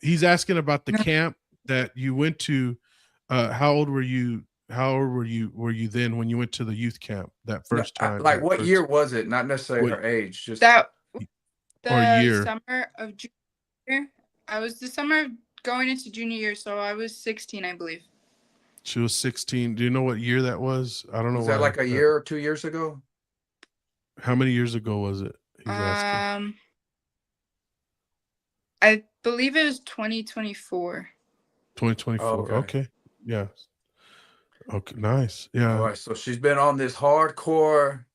He's asking about the No, camp that you went to. How old were you? How old were you then when you went to the youth camp that No, first time? like That what year first was it? Not necessarily what her age, just that or the year? summer of junior year. I was the summer going into junior year, so I was 16, I believe. She was 16. Do you know what year that was? I don't know was that why. like a year or 2 years ago? How many years ago was it? He's asking. I believe it was 2024. 2024. Okay. Okay. Yeah. Okay. Nice. All Yeah. right. So she's been on this hardcore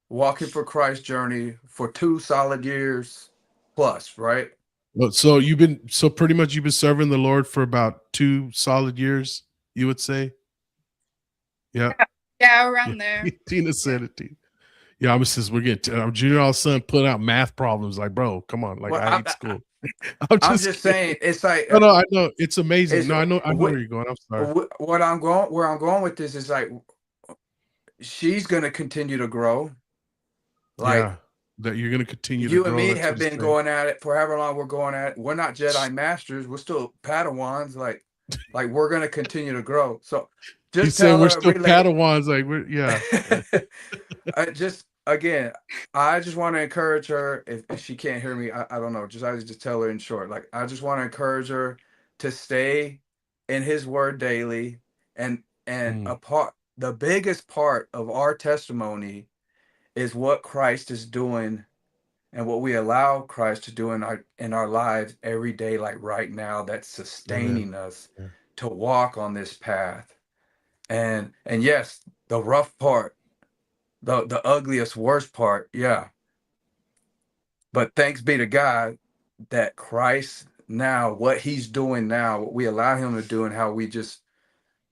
walking for Christ journey for 2 solid years plus, right? Well, so you've been so pretty much you've been serving the Lord for about 2 solid years, you would say? Yeah. Yeah, Yeah. around there. Tina said it. Tina. Yeah, I'm says we're getting our junior all son put out math problems. Like, bro, come on. Like Well, I hate school. I'm I'm just just kidding. saying, it's like No, I know it's amazing. it's No, I know where you're going. I'm sorry. what I'm going where I'm going with this is like she's gonna continue to grow. Like Yeah. That you're gonna continue to you and grow. me That's what have he's been saying. going at it for however long we're going at it. We're not Jedi masters. We're still Padawans. Like we're gonna continue to grow. So He's just saying tell we're her, still relay. Padawans. Like we're yeah. Just again, I just want to encourage her. If she can't hear me, I don't know. I just tell her in short. Like I just want to encourage her to stay in His Word daily, and Mm, the biggest part of our testimony is what Christ is doing and what we allow Christ to do in our lives every day, like right now, that's amen. sustaining us Yeah. to walk on this path. And yes, the rough part, the ugliest, worst part, yeah. But thanks be to God that Christ now, what He's doing now, what we allow Him to do, and how we just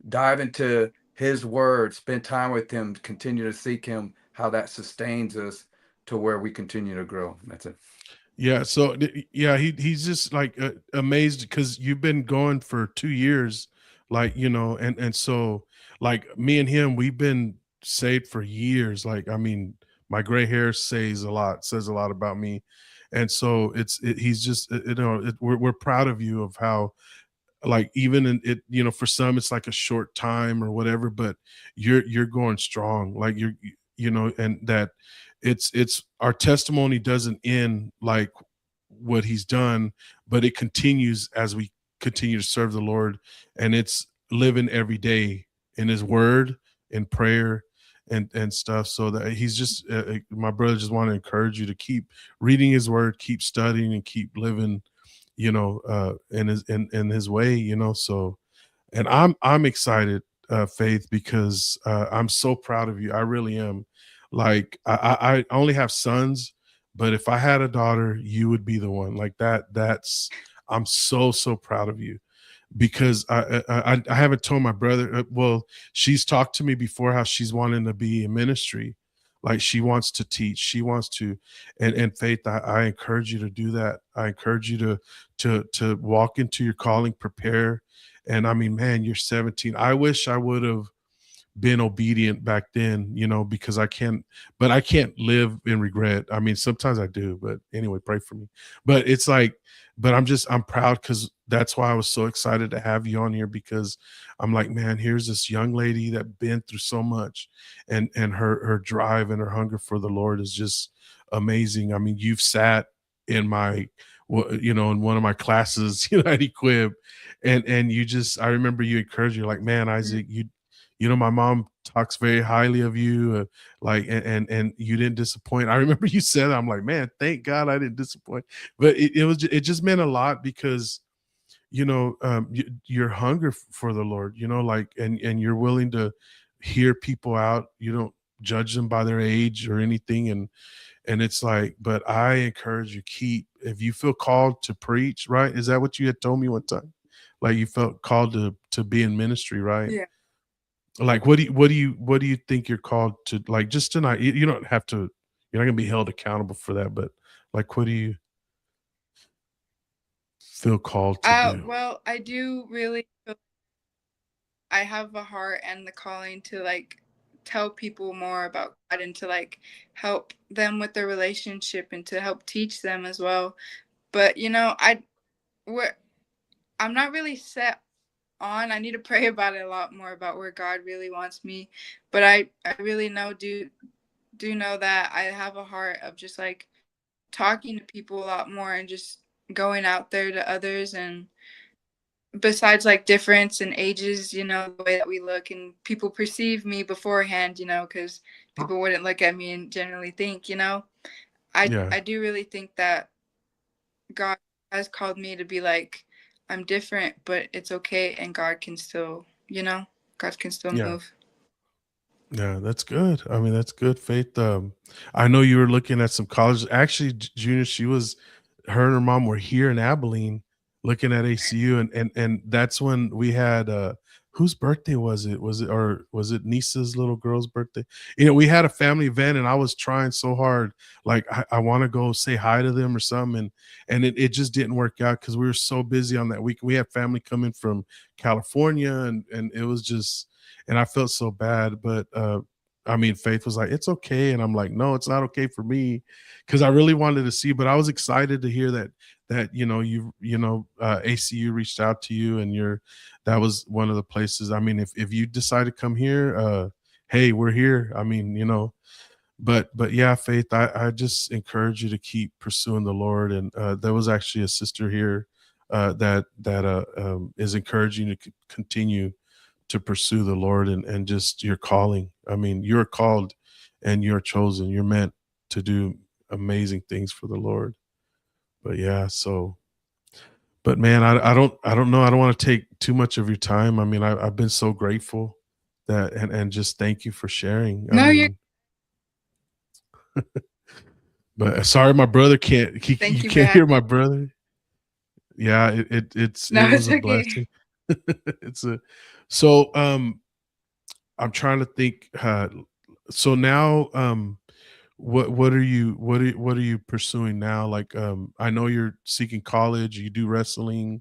dive into His Word, spend time with Him, continue to seek Him, how that sustains us to where we continue to grow. That's it. Yeah, so yeah, he's just like amazed because you've been going for 2 years, like and so like me and him, we've been saved for years. Like I mean, my gray hair says a lot about me, and so he's just we're proud of you of how like even in it for some it's like a short time or whatever, but you're going strong, like and that it's our testimony doesn't end like what he's done, but it continues as we continue to serve the Lord, and it's living every day in his word, in prayer, and stuff. So that he's just my brother just want to encourage you to keep reading his word, keep studying, and keep living, in his way, So, and I'm excited, Faith, because I'm so proud of you. I really am. Like I only have sons, but if I had a daughter, you would be the one. Like that. I'm so proud of you, because I haven't told my brother. Well, she's talked to me before how she's wanting to be in ministry, like she wants to teach, she wants to, and Faith, I encourage you to do that. I encourage you to walk into your calling, prepare, and I mean, man, you're 17. I wish I would have been obedient back then, because I can't live in regret. I mean, sometimes I do, but anyway, pray for me. But it's like, but I'm proud, because that's why I was so excited to have you on here, because I'm like, man, here's this young lady that been through so much, and her drive and her hunger for the Lord is just amazing. I mean, you've sat in my, in one of my classes, at Equib, and I remember you encouraged, you're like, man, Isaac, my mom talks very highly of you, like, and you didn't disappoint. I remember you said that. I'm like, man, thank God I didn't disappoint. But it just meant a lot, because your hunger for the Lord, like, and you're willing to hear people out. You don't judge them by their age or anything, and it's like, but I encourage you, if you feel called to preach, right? Is that what you had told me one time? Like, you felt called to be in ministry, right? Yeah. Like, what do you think you're called to, like, just tonight? You don't have to, you're not gonna be held accountable for that, but like, what do you feel called to do? Well, I do really feel I have a heart and the calling to like tell people more about God and to like help them with their relationship and to help teach them as well. But we're I'm not really set on. I need to pray about it a lot more about where God really wants me. But I really do know that I have a heart of just like talking to people a lot more and just going out there to others, and besides like difference in ages, the way that we look and people perceive me beforehand, because people wouldn't look at me and generally think, Yeah, I do really think that God has called me to be like, I'm different, but it's okay, and God can still, God can still yeah, move. yeah. That's good. I mean, that's good, Faith. I know you were looking at some colleges. Actually, Junior, her and her mom were here in Abilene looking at ACU, and that's when we had whose birthday was it? Or was it Nisa's little girl's birthday? We had a family event, and I was trying so hard, like, I want to go say hi to them or something, and it just didn't work out, because we were so busy on that week. We had family coming from California, and it was just, and I felt so bad. But I mean, Faith was like, it's okay, and I'm like, no, it's not okay for me, because I really wanted to see. But I was excited to hear that ACU reached out to you, and that was one of the places. I mean, if you decide to come here, hey, we're here. I mean, but yeah, Faith, I just encourage you to keep pursuing the Lord. And there was actually a sister here that is encouraging you to continue to pursue the Lord, and just your calling. I mean, you're called and you're chosen. You're meant to do amazing things for the Lord. But yeah, so, but man, I don't know. I don't want to take too much of your time. I mean, I've been so grateful that, and just thank you for sharing. I No, you're mean, but sorry, my brother can't. Thank You you for can't having hear my brother. Yeah, No, it was it's a okay. blessing. It's a so I'm trying to think. So now, what are you pursuing now? Like, I know you're seeking college. You do wrestling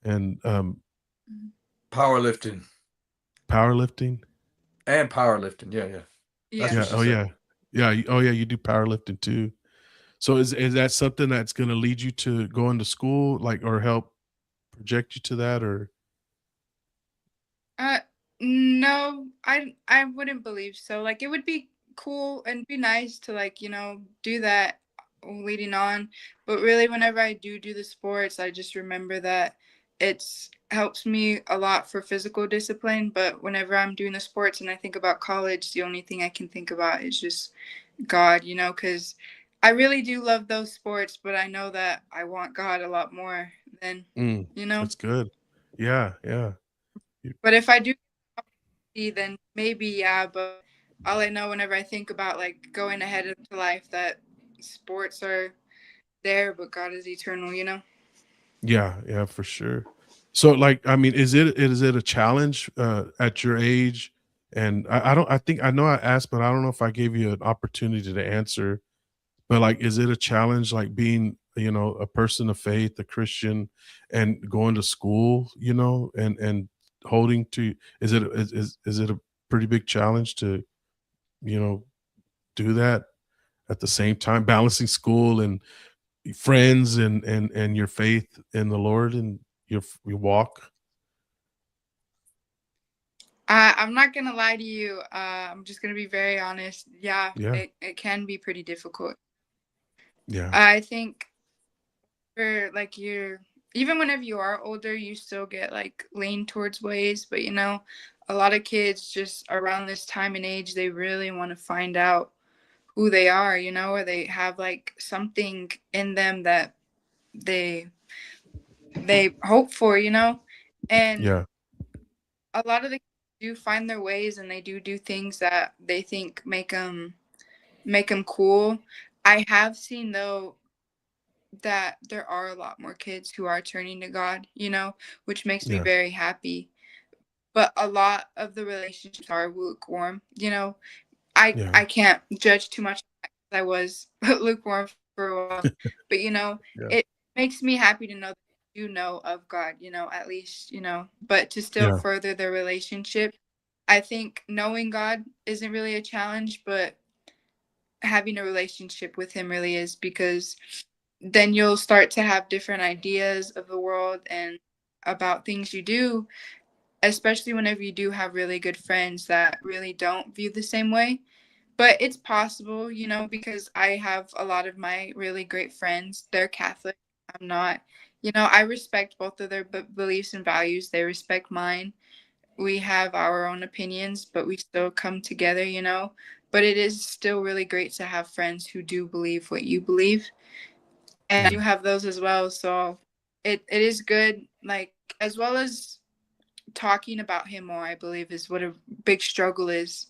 and Powerlifting powerlifting. and powerlifting. Yeah, yeah. That's Yeah. what Yeah. she Oh said. yeah. Yeah. Oh yeah. You do powerlifting too. So is that something that's going to lead you to go into school, like, or help project you to that, or? Uh, no, I wouldn't believe so. Like, it would be cool and be nice to like, do that leading on. But really, whenever I do the sports, I just remember that it's helps me a lot for physical discipline. But whenever I'm doing the sports and I think about college, the only thing I can think about is just God, because I really do love those sports, but I know that I want God a lot more than, Mm, you know. that's good. Yeah, yeah. You- But if I do, then maybe, yeah. But all I know whenever I think about like going ahead into life, that sports are there, but God is eternal. Yeah, yeah, for sure. So, like, I mean, is it a challenge at your age? And I don't. I think I know I asked, but I don't know if I gave you an opportunity to answer. But like, is it a challenge, like being, a person of faith, a Christian, and going to school, and holding to? Is it a pretty big challenge to, you know, do that at the same time, balancing school and friends and your faith in the Lord and your walk? I'm not gonna lie to you. I'm just gonna be very honest. Yeah, Yeah, it can be pretty difficult. yeah, I think for like even whenever you are older, you still get like lean towards ways, but a lot of kids just around this time and age, they really want to find out who they are, or they have like something in them that they they hope for. And yeah, a lot of the kids do find their ways and they do things that they think make them cool. I have seen though that there are a lot more kids who are turning to God, which makes me yeah, very happy. But a lot of the relationships are lukewarm. yeah, I can't judge too much. I was lukewarm for a while, but yeah, it makes me happy to know that you know of God, at least, but to still yeah, further their relationship. I think knowing God isn't really a challenge, but having a relationship with him really is, because then you'll start to have different ideas of the world and about things you do, especially whenever you do have really good friends that really don't view the same way. But it's possible, because I have a lot of my really great friends. They're Catholic. I'm not. I respect both of their beliefs and values. They respect mine. We have our own opinions, but we still come together. But it is still really great to have friends who do believe what you believe. And I yeah, do have those as well. So it is good, like, as well as talking about him more, I believe, is what a big struggle is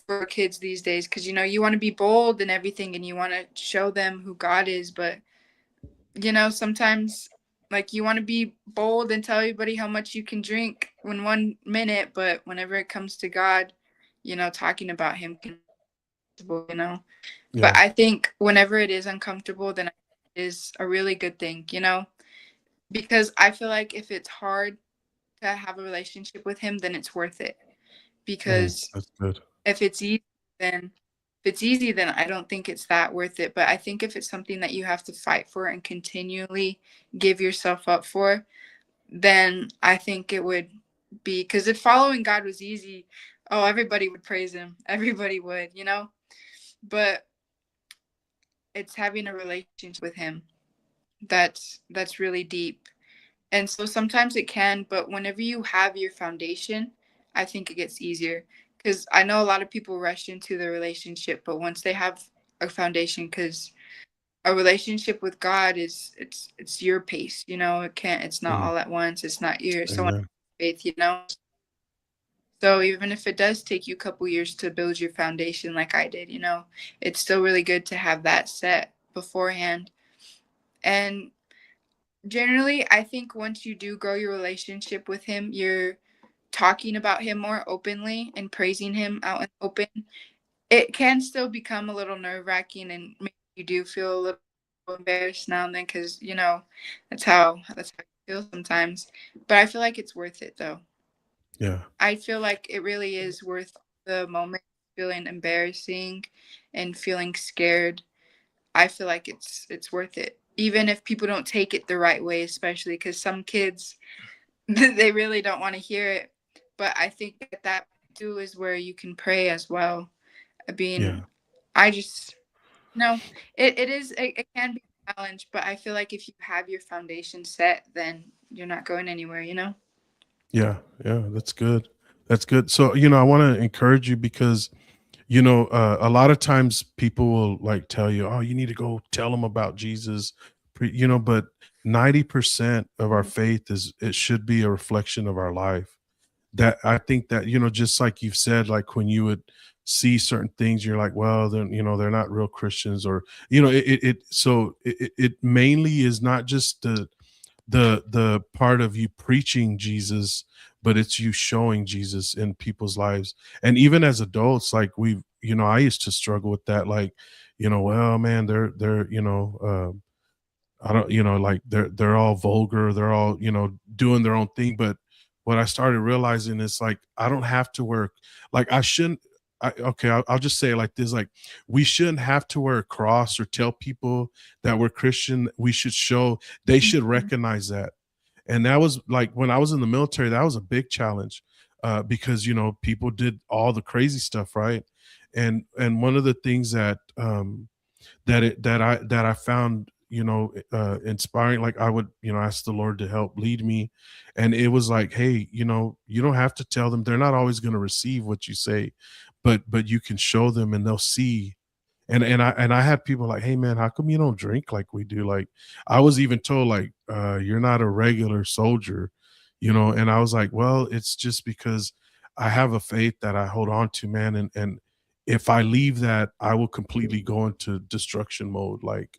for kids these days. Because, you want to be bold and everything and you want to show them who God is. But, sometimes, like, you want to be bold and tell everybody how much you can drink in 1 minute. But whenever it comes to God, talking about him can be uncomfortable. But yeah, I think whenever it is uncomfortable, then it is a really good thing. Because I feel like if it's hard to have a relationship with him, then it's worth it. Because that's good. if it's easy, then I don't think it's that worth it. But I think if it's something that you have to fight for and continually give yourself up for, then I think it would be, because if following God was easy, oh, everybody would praise him. Everybody would. But it's having a relationship with him that's really deep. And so sometimes it can, but whenever you have your foundation, I think it gets easier. Because I know a lot of people rush into the relationship, but once they have a foundation, because a relationship with God is it's your pace, it's not Mm, all at once. It's not your someone amen. faith. So even if it does take you a couple years to build your foundation like I did, it's still really good to have that set beforehand. And generally, I think once you do grow your relationship with him, you're talking about him more openly and praising him out in the open. It can still become a little nerve-wracking and maybe you do feel a little embarrassed now and then, because that's how I feel sometimes. But I feel like it's worth it though. Yeah, I feel like it really is worth the moment, feeling embarrassing and feeling scared. I feel like it's worth it, even if people don't take it the right way, especially because some kids they really don't want to hear it. But I think that too is where you can pray as well. I mean, yeah, I just no, it can be a challenge, but I feel like if you have your foundation set, then you're not going anywhere, you know? Yeah, yeah, that's good. That's good. So, I want to encourage you because, a lot of times people will like tell you, oh, you need to go tell them about Jesus, but 90% of our faith it should be a reflection of our life. That I think that, just like you've said, like when you would see certain things, you're like, well, then, they're not real Christians, or, it mainly is not just the part of you preaching Jesus, but it's you showing Jesus in people's lives. And even as adults, like I used to struggle with that, like, well, man, they're I don't, like they're all vulgar, they're all, doing their own thing. But what I started realizing is like I don't have to wear, like I shouldn't. Okay, I'll just say it like this: like we shouldn't have to wear a cross or tell people that we're Christian. We should show, they should Mhm. recognize that. And that was like when I was in the military, that was a big challenge, because people did all the crazy stuff, right? And one of the things that I found, inspiring, like I would, ask the Lord to help lead me. And it was like, hey, you don't have to tell them, they're not always going to receive what you say, but you can show them and they'll see. And I had people like, hey man, how come you don't drink like we do? Like I was even told like, you're not a regular soldier, and I was like, well, it's just because I have a faith that I hold on to, man. And if I leave that, I will completely go into destruction mode. Like,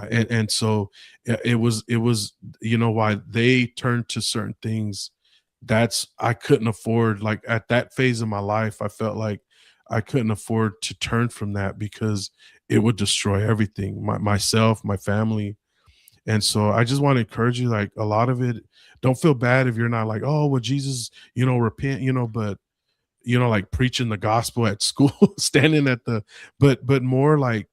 and so it was, why they turned to certain things. That's, I couldn't afford, like at that phase of my life, I felt like I couldn't afford to turn from that because it would destroy everything, myself, my family. And so I just want to encourage you, like a lot of it, don't feel bad if you're not like, oh, well, Jesus, repent, but like preaching the gospel at school, standing at the, but more like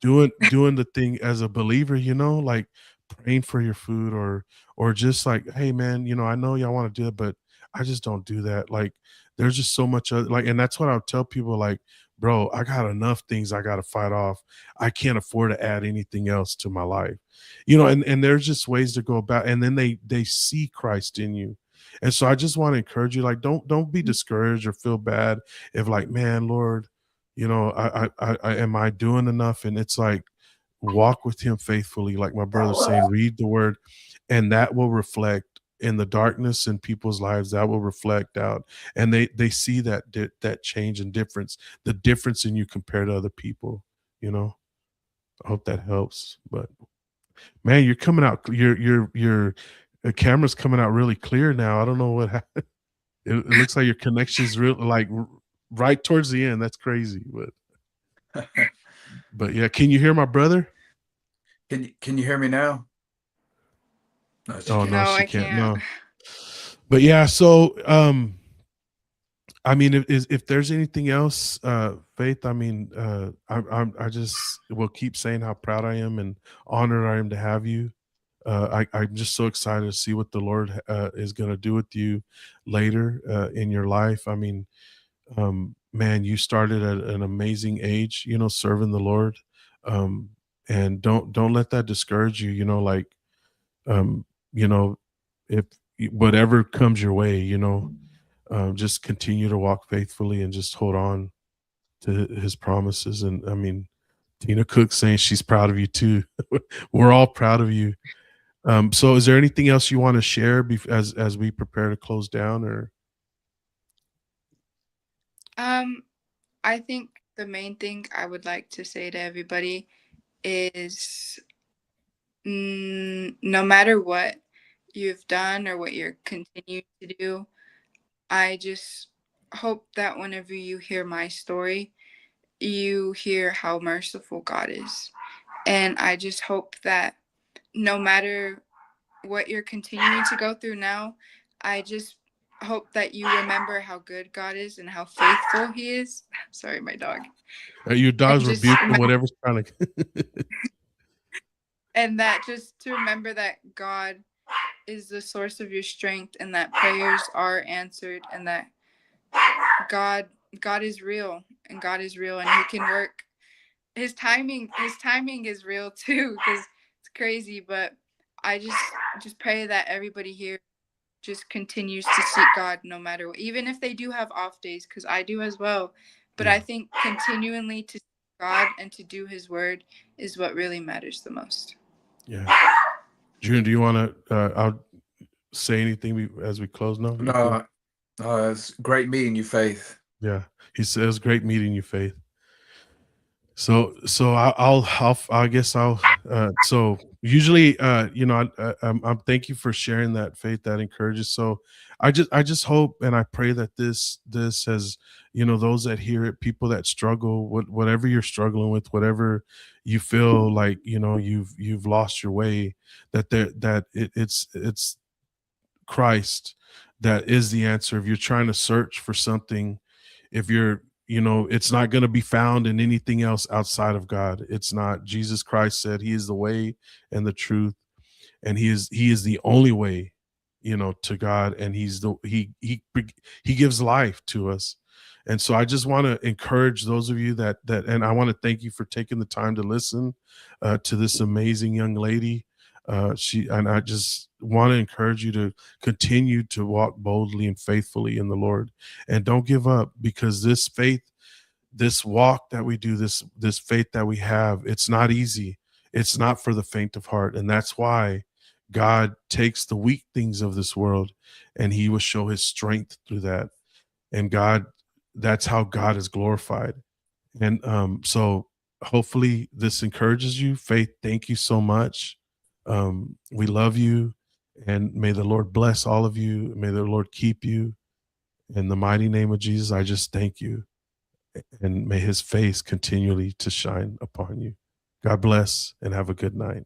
doing the thing as a believer, like praying for your food, or just like, hey man, I know y'all want to do it, but I just don't do that. Like there's just so much other, like, and that's what I'll tell people, like, bro, I got enough things I got to fight off. I can't afford to add anything else to my life. And there's just ways to go about, and then they see Christ in you. And so I just want to encourage you, like, don't be discouraged or feel bad if like, man, Lord, I am I doing enough? And it's like, walk with him faithfully, like my brother's saying, read the word, and that will reflect in the darkness in people's lives. That will reflect out, and they see that change and difference, the difference in you compared to other people. I hope that helps. But man, you're coming out, your camera's coming out really clear now. I don't know what happened. It looks like your connection's real, like right towards the end. That's crazy. But yeah, can you hear my brother? Can you hear me now? No, she Oh can't. no, No, she I can't. can't. No. But yeah, so I mean, if there's anything else, Faith, I mean, I just will keep saying how proud I am and honored I am to have you. I'm just so excited to see what the Lord is going to do with you later in your life. I mean, man, you started at an amazing age, serving the Lord, um, and don't let that discourage you. Like, um, you know, if whatever comes your way, just continue to walk faithfully and just hold on to his promises. And I mean, Tina Cook saying she's proud of you too. We're all proud of you. So is there anything else you want to share as we prepare to close down, or? Um, I think the main thing I would like to say to everybody is no matter what you've done or what you're continuing to do, I just hope that whenever you hear my story, you hear how merciful God is. And I just hope that no matter what you're continuing to go through now, I just hope that you remember how good God is and how faithful He is. Sorry, my dog. Your And dog's just rebuking remember, whatever's trying to. and that just to remember that God is the source of your strength and that prayers are answered and that God God is real and God is real and He can work. His timing is real too because it's crazy, but I just pray that everybody here just continues to seek God no matter what, even if they do have off days, because I do as well. But Yeah. I think continually to seek God and to do His word is what really matters the most. Yeah. June, do you want to I'll say anything as we close now? You good? No, it's great meeting you, Faith. Yeah. He says, great meeting you, Faith. So I guess I'll so usually I'm thank you for sharing that, Faith, that encourages. So I just hope and I pray that this has, those that hear it, people that struggle with whatever you're struggling with, whatever you feel like, you've lost your way, it's Christ that is the answer. If you're trying to search for something, if you're, it's not going to be found in anything else outside of God. It's not. Jesus Christ said he is the way and the truth, and he is the only way, to God, and he gives life to us. And so I just want to encourage those of you that and I want to thank you for taking the time to listen to this amazing young lady. I just want to encourage you to continue to walk boldly and faithfully in the Lord, and don't give up, because this faith, this walk that we do, this faith that we have, it's not easy. It's not for the faint of heart. And that's why God takes the weak things of this world and he will show his strength through that. And that's how God is glorified. And so hopefully this encourages you. Faith, thank you so much. We love you, and may the Lord bless all of you. May the Lord keep you. In the mighty name of Jesus, I just thank you, and may his face continually to shine upon you. God bless, and have a good night.